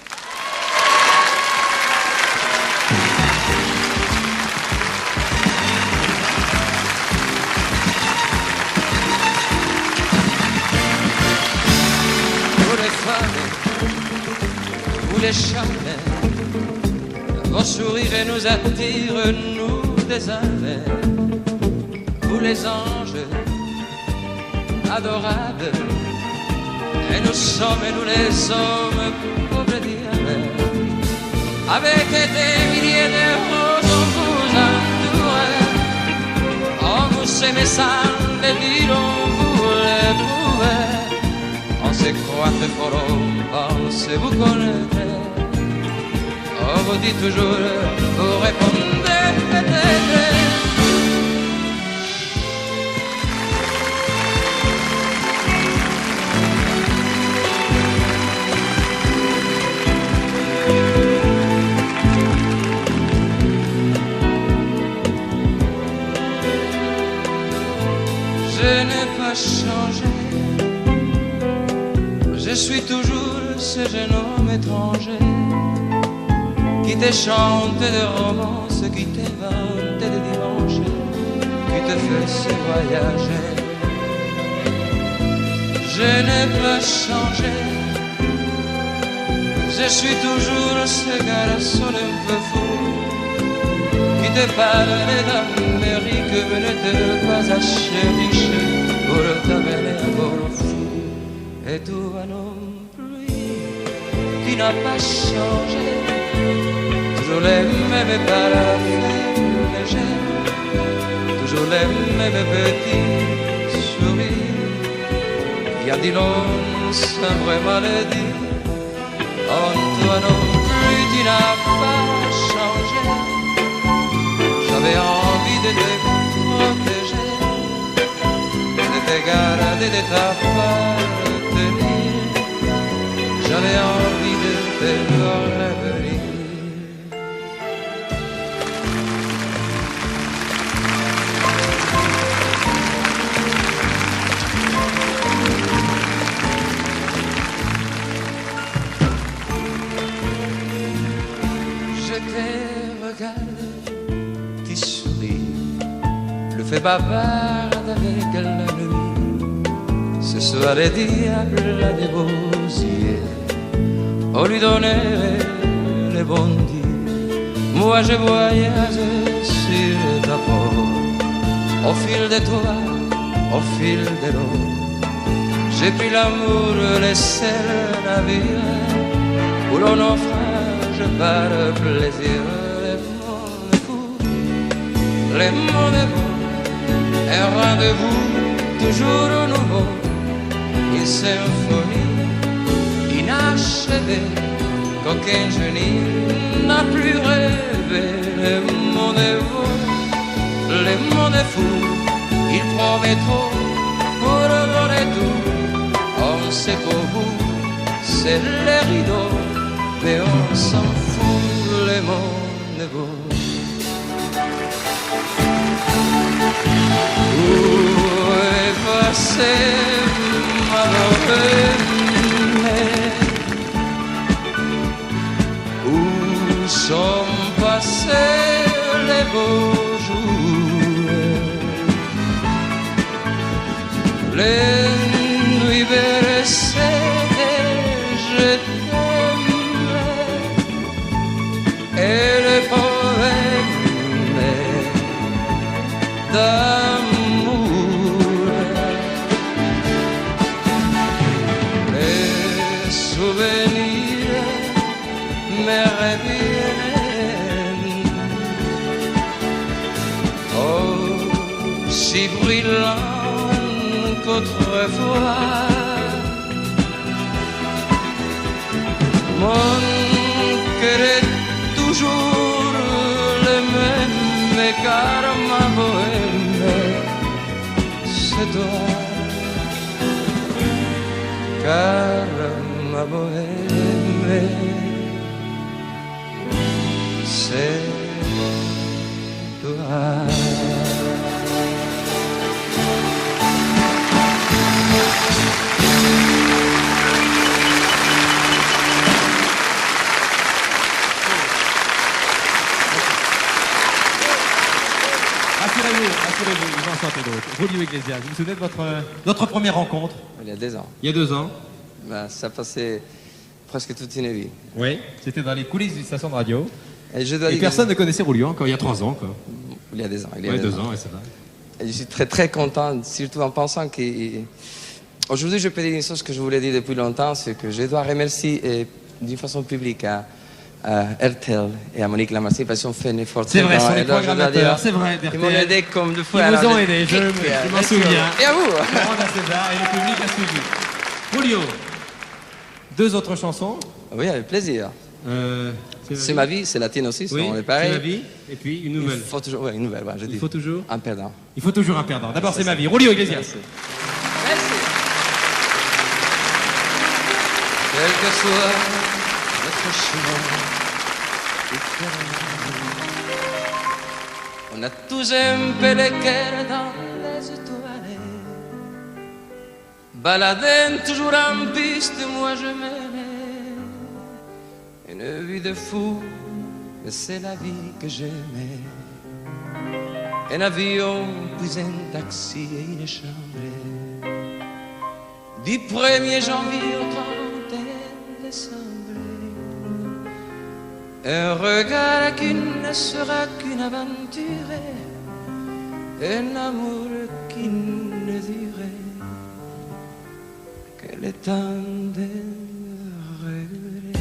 Vous les charmez, vos sourires nous attirent, nous des avers. Vous les anges adorables, et nous sommes, nous les hommes, pauvres diables. Avec des milliers de roses, on vous entourait, on vous aimait sans le dire, on vous l'éprouvait. On se croit très fort, on sait vous connaître. On vous dit toujours, vous répondez peut-être. Je n'ai pas changé. Je suis toujours ce jeune homme étranger qui te chante des romances, qui t'invente des dimanches, qui te fait se voyager. Je n'ai pas changé. Je suis toujours ce garçon un peu fou qui te parle d'Amérique, ne te pas à Chériche pour t'amener à Bordeaux. Et toi non plus, tu n'as pas changé. Toujours les mêmes paraffins légers, toujours les mêmes petits sourires. Il y a dit non, sans vraiment le dire. En toi non plus, tu n'as pas changé. J'avais envie de te protéger, de te garder de ta part. J'avais envie de te revenir. Je te regarde, tu souris, le fait bavarde avec la nuit. Ce soir le diable a des beaux yeux, on lui donnerait les bons dieux. Moi je voyage sur ta peau, au fil de toi, au fil de l'eau. J'ai pris l'amour, laissé le navire, où l'on naufrage par plaisir. Les mondes fous, les mondes beaux, un rendez-vous toujours nouveau. Une symphonie inachevée qu'aucun génie n'a plus rêvé. Le monde est beau, le monde est fou. Il promet trop pour donner tout. On sait qu'au bout, c'est les rideaux, mais on s'en fout, le monde est beau. Où est passée ma bohème? Où sont passés les beaux jours? Les nuits bercées, je t'aime, et les poèmes d'amour, les souvenirs me reviennent, aussi brillants qu'autrefois. Mon cœur est toujours le même, car ma bohème, c'est toi. Car ma bohème, c'est toi. Rassurez-vous, vous en chantez d'autres. Julio Iglesias, vous vous souvenez de votre première rencontre? Il y a 2 ans. Il y a 2 ans. Ben, ça passait presque toute une vie. Oui. C'était dans les coulisses d'une station de radio. Et je dois Et dire personne ne connaissait Julio encore il y a 3 ans. Quoi. Il y a 2 ans. Il y a 2 ans, ouais, c'est vrai. Et je suis très très content, surtout en pensant que... Aujourd'hui, je peux dire une chose que je voulais dire depuis longtemps, c'est que je dois remercier d'une façon publique à RTL et à Monique Lamarcy parce qu'ils ont fait un effort. C'est vrai, sont les programmateurs, c'est vrai. Ils m'ont aidé comme de fois. Ils vous ont aidé, je m'en souviens. Et à vous. Laurent César et le public a suivi. Julio, 2 autres chansons. Oui, avec plaisir. C'est ma vie, c'est la tienne aussi, oui, on est pareil. C'est ma vie, et puis une nouvelle. Il faut toujours, ouais, une nouvelle, ouais, je dis. Il faut toujours un perdant. Il faut toujours un perdant. D'abord, c'est ma vie. Julio Iglesias. Merci. Quel que soit notre chemin, on a tous un peu le cœur dans les étoiles. Baladant toujours en piste, moi je m'aimais. Une vie de fou, mais c'est la vie que j'aimais. Un avion, puis un taxi et une chambre. Du 1er janvier au 31 décembre. Un regard qui ne sera qu'une aventure. Un amour qui ne durait que le temps de regret.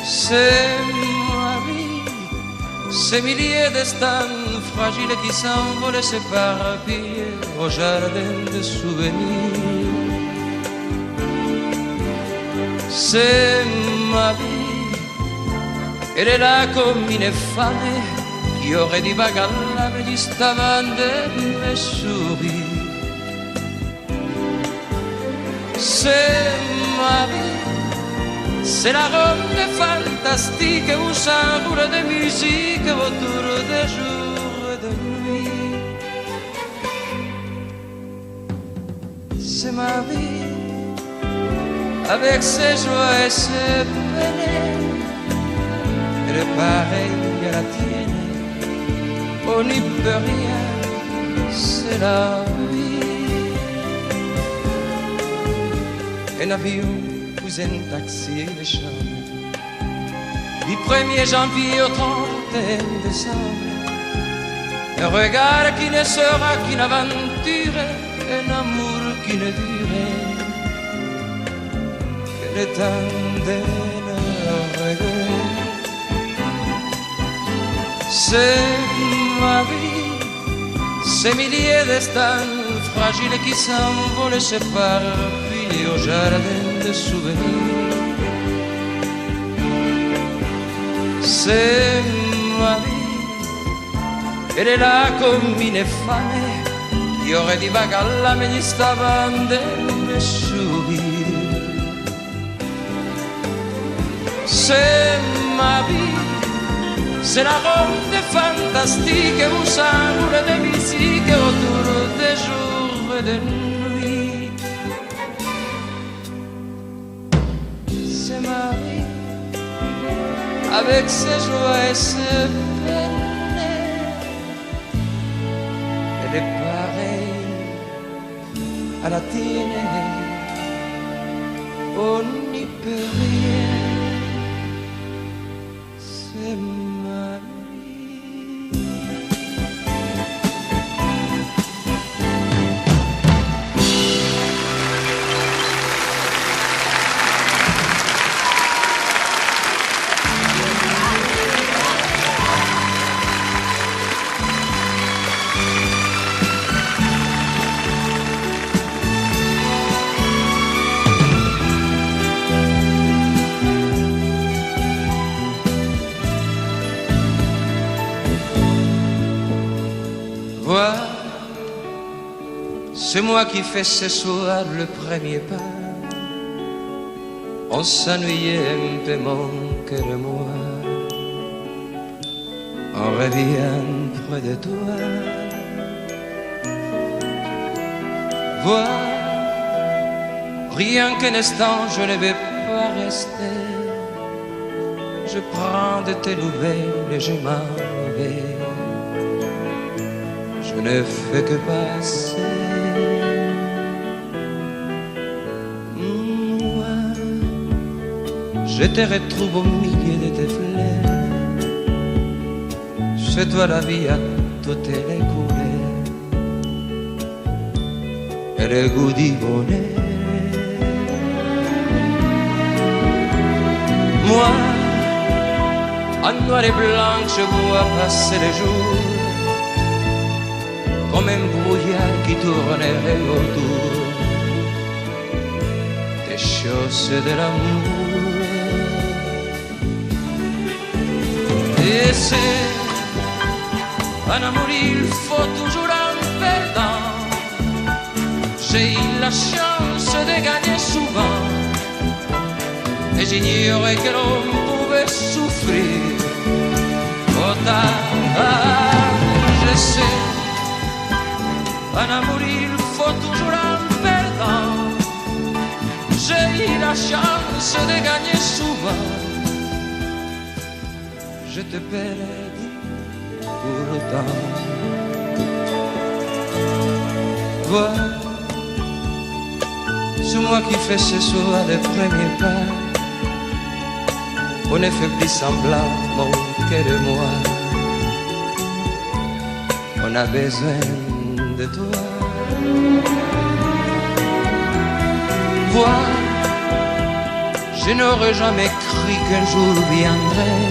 C'est ma vie, ces milliers destins fragiles qui s'envolent et s'éparpillent au jardin de souvenirs. C'est ma vie, elle est là comme une femme qui aurait dit bagarre juste avant de me sourire. C'est ma vie, c'est la ronde fantastique où s'enroule de musique autour des jours et de nuit. C'est ma vie, avec ses joies et ses peines, elle est pareille à la tienne, on n'y peut rien, c'est la vie. Un avion, puis un taxi et une chambre. Du 1er janvier au 31 décembre. Un regard qui ne sera qu'une aventure, un amour qui ne durait que le temps de nos regrets. C'est ma vie, ces milliers destins fragiles qui s'envolent et s'éparpillent au jardin de souvenirs. c'est ma vie. Elle est là comme une femme qui aurait dit vague à la menista bande me sourire. C'est ma vie, c'est la ronde fantastique, vous semble de musique autour des jours et des nuits. C'est ma vie, avec ses joies et ses peines, elle est pareille à la tienne, on n'y peut rien. C'est ma vie. Vois, c'est moi qui fais ce soir le premier pas. On s'ennuyait un peu mon cœur et moi. On revient près de toi. Vois, rien qu'un instant je ne vais pas rester. Je prends de tes nouvelles et je m'en vais. Je ne fais que passer. Moi, je te retrouve au milieu de tes fleurs. Chez toi la vie a toutes les couleurs et le goût du bonheur. Moi, en noir et blanc, je vois passer les jours comme un brouillard qui tournerait autour des choses de l'amour. Et c'est un amour, il faut toujours un perdant. J'ai eu la chance de gagner souvent et j'ignorais que l'on pouvait souffrir autant. Je sais, un amour, il faut toujours un perdant. J'ai eu la chance de gagner souvent. Je te perdis pour autant. Vois, c'est moi qui fais ce soir le premier pas. On ne fait plus semblant, mon cœur et moi. On a besoin de toi. Vois, je n'aurais jamais cru qu'un jour viendrait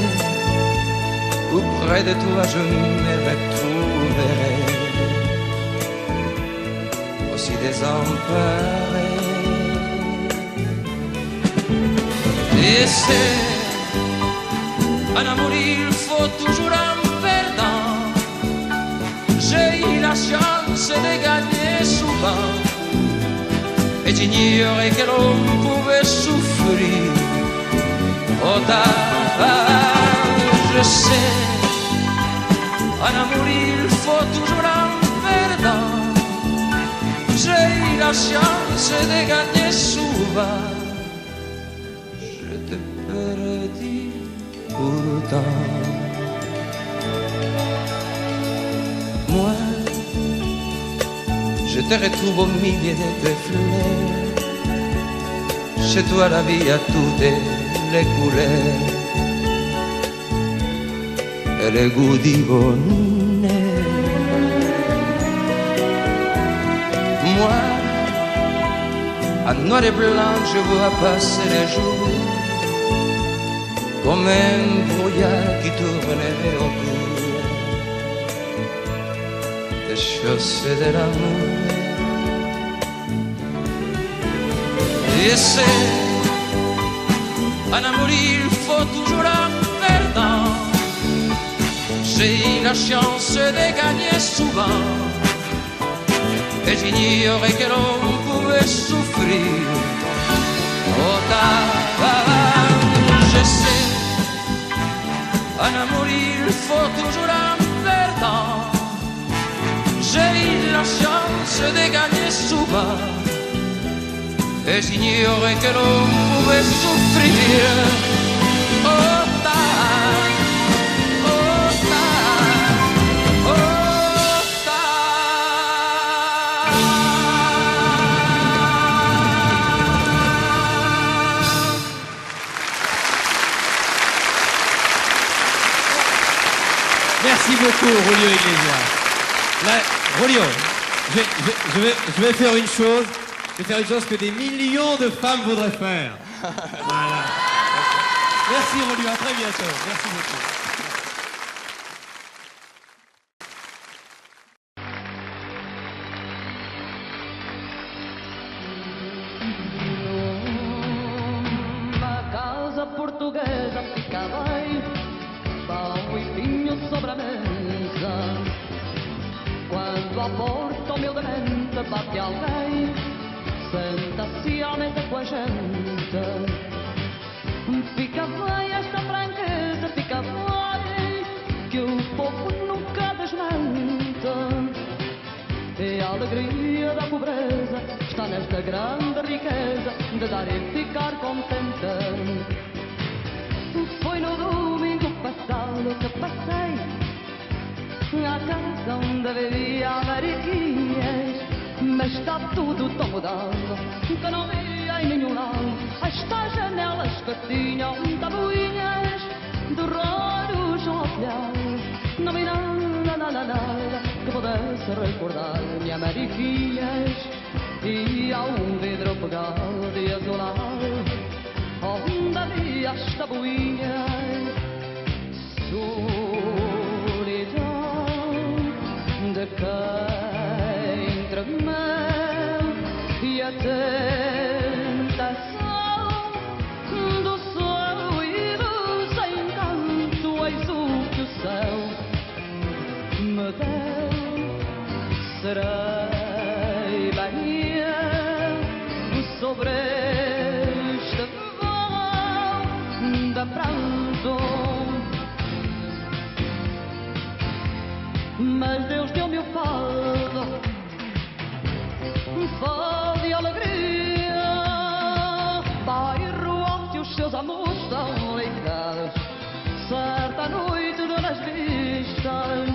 où près de toi je me retrouverais aussi désemparé. Et c'est un amour, il faut toujours un perdant. J'ai eu la chance de gagner souvent et j'ignorais que l'on pouvait souffrir autant. Je sais, un amour, il faut toujours un perdant. J'ai eu la chance de gagner souvent. Je te perdis pourtant. Moi, je te retrouve au milieu de tes fleurs. Chez toi la vie a toutes les couleurs et le goût du bonheur. Moi, en noir et blanc, je vois passer les jours comme un brouillard qui tournerait autour des choses de l'amour. Et c'est un amour, il faut toujours un perdant. j'ai eu la chance de gagner souvent. Et j'ignorais que l'on pouvait souffrir autant. Je sais, en amour il faut toujours un perdant. J'ai eu la chance de gagner souvent. Et j'ignorais que l'on pouvait souffrir autant. Merci beaucoup, Julio Iglesias. Là, Julio, je vais faire une chose. Je vais faire une chose que des millions de femmes voudraient faire. Voilà. Merci, Julio. À très bientôt. Merci beaucoup. A casa portuguesa fica bem, pão e vinho sobre a mesa. Quando à porta humildemente bate alguém, senta-se à mesa com a gente. Fica bem esta franqueza, fica bem, que o povo nunca desmente. E a alegria da pobreza está nesta grande riqueza de dar e ficar contente. Foi no domingo passado que passei à casa onde vivia a Mariquinhas, mas está tudo tão mudado que não via em nenhum lado estas janelas que tinham tabuinhas de raros olhos. Não vi nada que pudesse recordar minha Mariquinhas. E há vidro pegado de azulado onde havia as tabuinhas. Solidão de quem tremeu e a tentação do sol e dos encantos. Eis o que o céu me deu. Serei bem eu sobre este vão de pranto, mas Deus deu-me o fado de alegria. Bairro onde os seus amores estão ligados, certa noite de nas vistas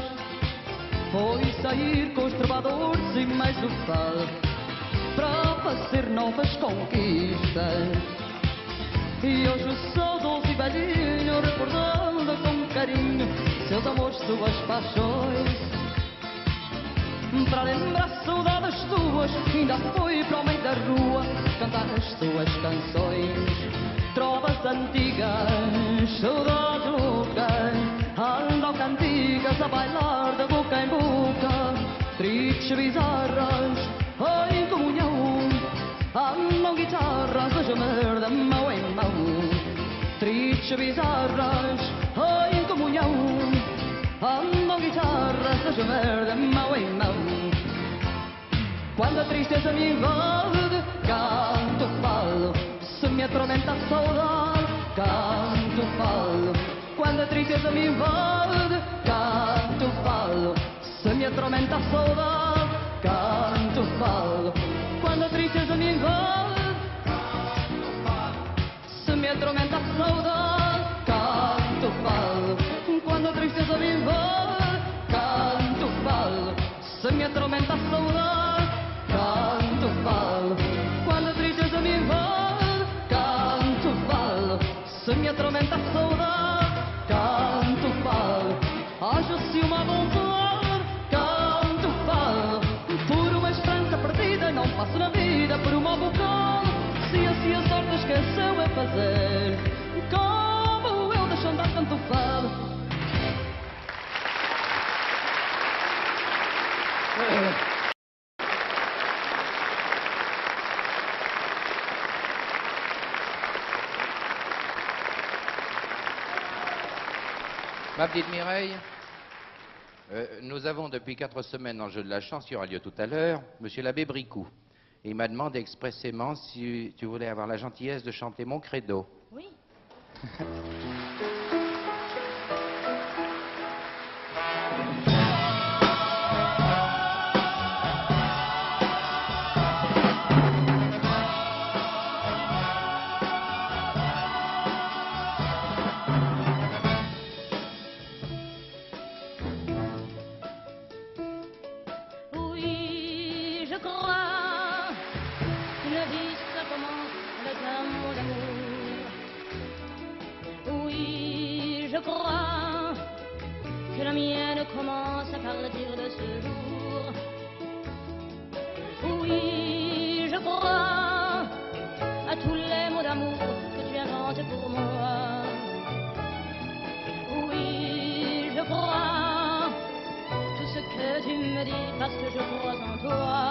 foi sair com os trovadores e mais o fado para fazer novas conquistas. E hoje sou doce e velhinho, recordando com carinho seus amores, suas paixões. Para lembrar saudades tuas, ainda fui para o meio da rua cantar as tuas canções. Trovas antigas, saudades loucas, andam cantigas a bailar de boca em boca. Tristes bizarras, em comunhão, andam guitarras a gemer de mão em mão. Tristes bizarras, em comunhão, andam guitarras a gemer de mão em mão. Quando a tristeza me invade, canto fado. Se me atormenta a saudade, canto fado. Quando a tristeza me invade, canto fado. Se me atormenta a saudade, canto fado. Quando a tristeza me invade, canto fado. Se me atormenta a saudade, canto fado. Quando a tristeza me invade, canto fado. Se me atormenta a saudade, canto fado. Quando a tristeza me invade, canto fado. Se me atormenta a saudade, canto fado. Haja-se uma vontade, canto fado. Por uma esperança perdida, não passo na vida por uma bocado. Se assim a sorte esqueceu a fazer, como eu deixo andar canto fado. Ma petite Mireille, Nous avons depuis 4 semaines en jeu de la chance, qui aura lieu tout à l'heure, Monsieur l'abbé Bricou. Et il m'a demandé expressément si tu voulais avoir la gentillesse de chanter mon credo. Oui. Oui, je crois qu'une vie ça commence avec un mot d'amour. Oui, je crois que la mienne commence à partir de ce jour. Oui, je crois à tous les mots d'amour que tu inventes pour moi. Oui, je crois tout ce que tu me dis parce que je crois en toi.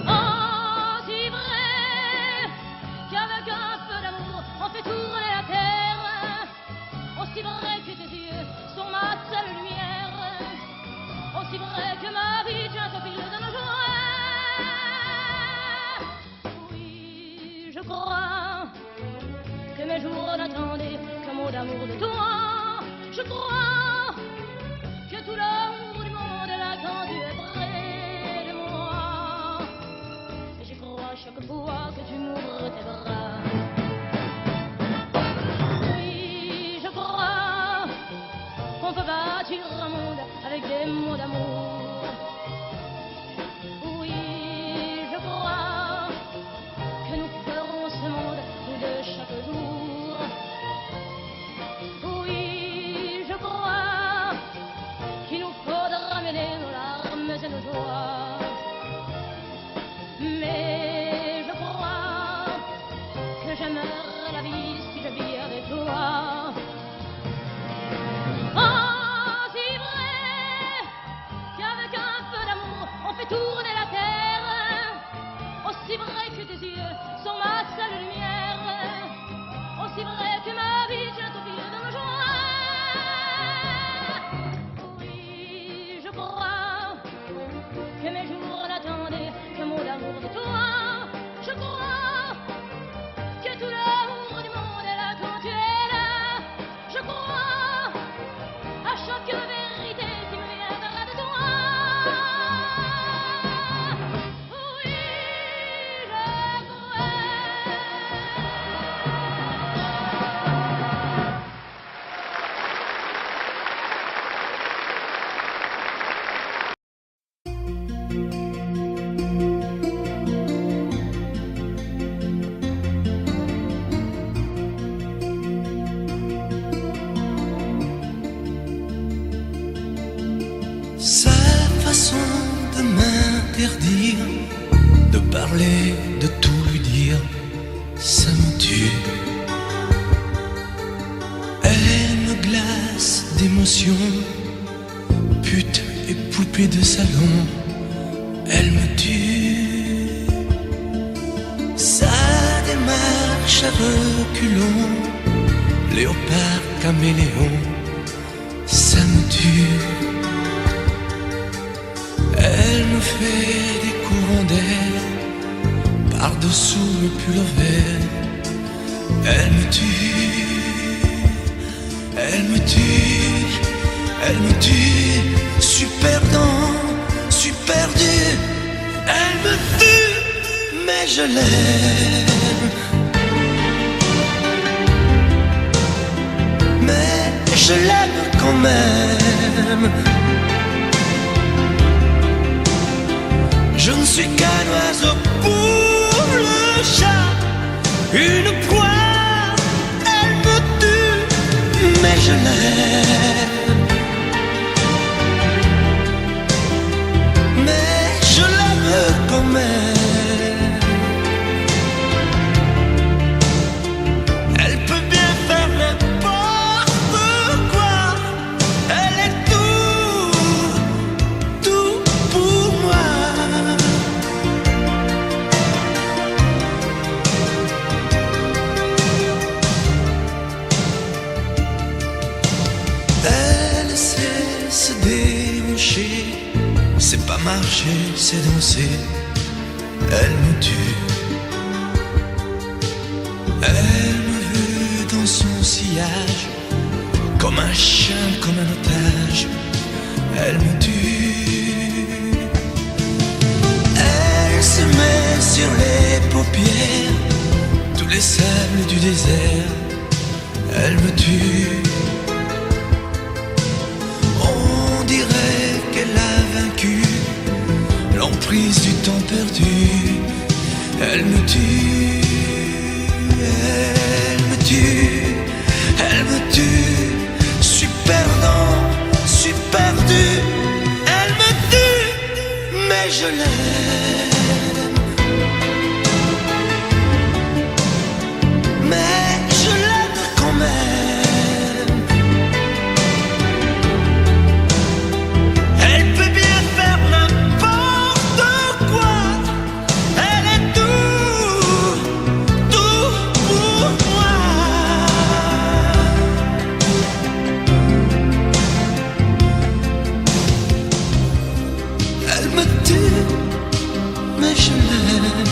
Oh, si vrai qu'avec un peu d'amour on fait tourner la terre. Aussi vrai que tes yeux sont ma seule lumière. Aussi vrai que ma vie tient au fil de nos joints. Oui, je crois que mes jours n'attendaient qu'un mot d'amour de toi. Je crois que tout l'amour du monde est là quand tu es près de moi. Et j'y crois chaque fois que tu m'ouvres tes bras. Oui, je crois qu'on peut bâtir un monde avec des mots d'amour. Oui, je crois que nous ferons ce monde de chaque jour. Oui, je crois qu'il nous faudra mêler nos larmes et nos joies. Mais je crois que j'aimerais la vie si je vis avec toi. Oh, si vrai qu'avec un peu d'amour on fait tourner la terre. Aussi vrai que tes yeux sont ma seule lumière. Aussi vrai que ma vie tient au fil de nos joints. Oui, je crois que mes jours n'attendaient qu'un mot d'amour de toi. Je crois que tout l'amour du monde est là quand tu es là. Je crois à chaque vérité qui me viendra de toi. Oui, je crois. Sa façon de m'interdire de parler, de tout lui dire, ça me tue. Elle me glace d'émotion, pute et poupée de salon, elle me tue. Sa démarche à reculons, léopard caméléon, ça me tue. Elle me fait des courants d'air par-dessous le pull vert. Elle me tue, elle me tue, elle me tue. Super dans, super dur. Elle me tue, mais je l'aime. Mais je l'aime quand même. Je ne suis qu'un oiseau pour le chat, une proie, elle me tue, mais je l'aime. Mais je l'aime quand même. Elle peut bien faire n'importe quoi, elle est tout pour moi. marcher, c'est danser, elle me tue. Elle me veut dans son sillage, comme un chien, comme un otage, elle me tue. Elle se met sur les paupières tous les sables du désert, elle me tue. On dirait qu'elle a vaincu l'emprise du temps perdu, elle me tue, elle me tue, elle me tue. Je suis perdant, je suis perdu, elle me tue, mais je l'aime. Mais je l'aime quand même. Elle peut bien faire n'importe quoi. Elle est tout, tout pour moi. Elle me tue, mais je l'aime.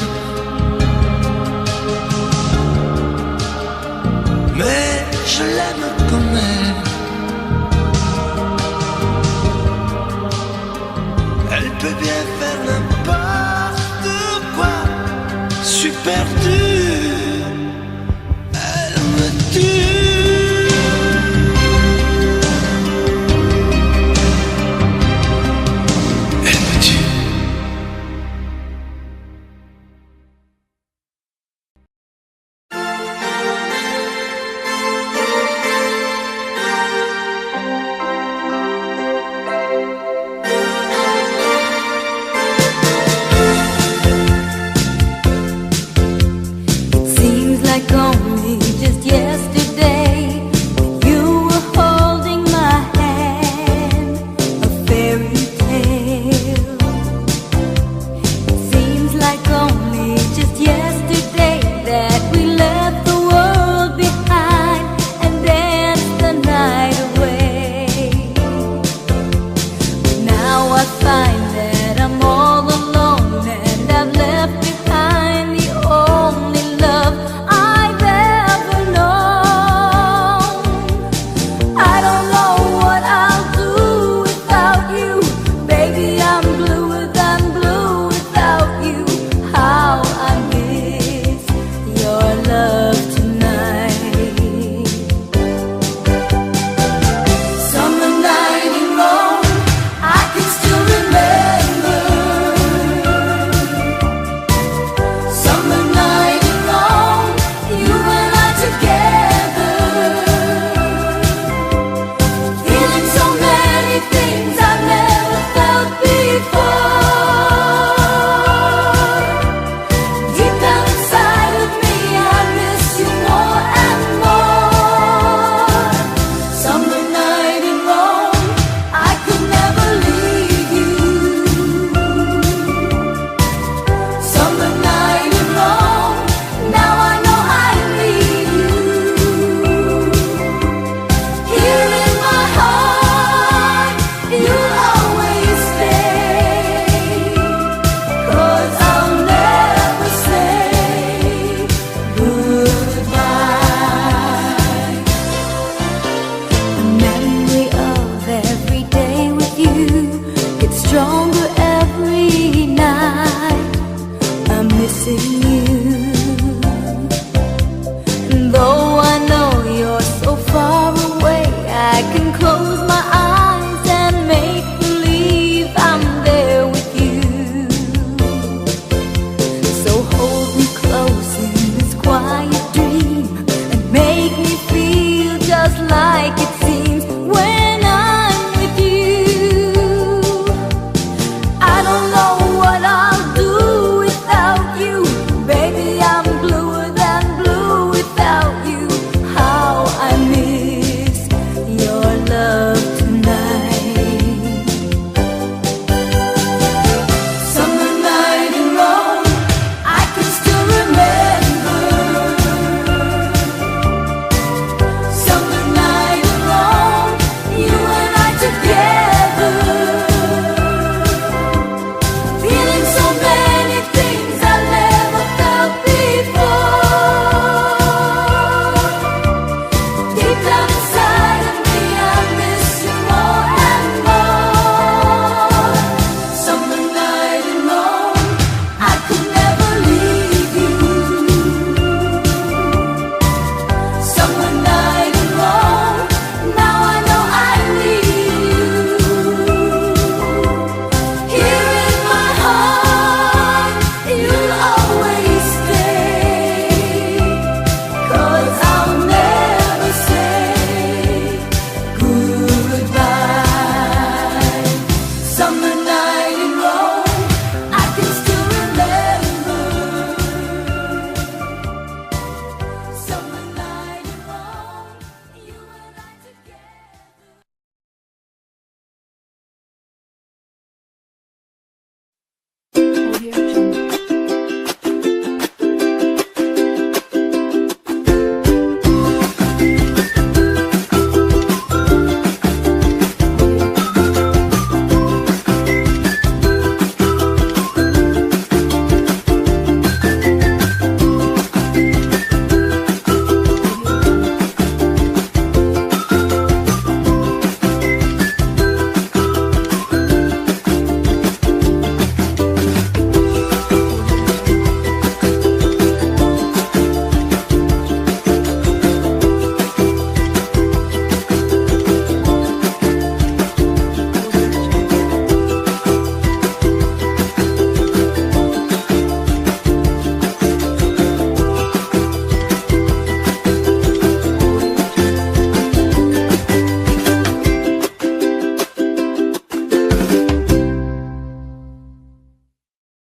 Mais je l'aime quand même. Elle peut bien faire n'importe quoi. Je suis perdu, elle me tue. Elle me tue. Seems like only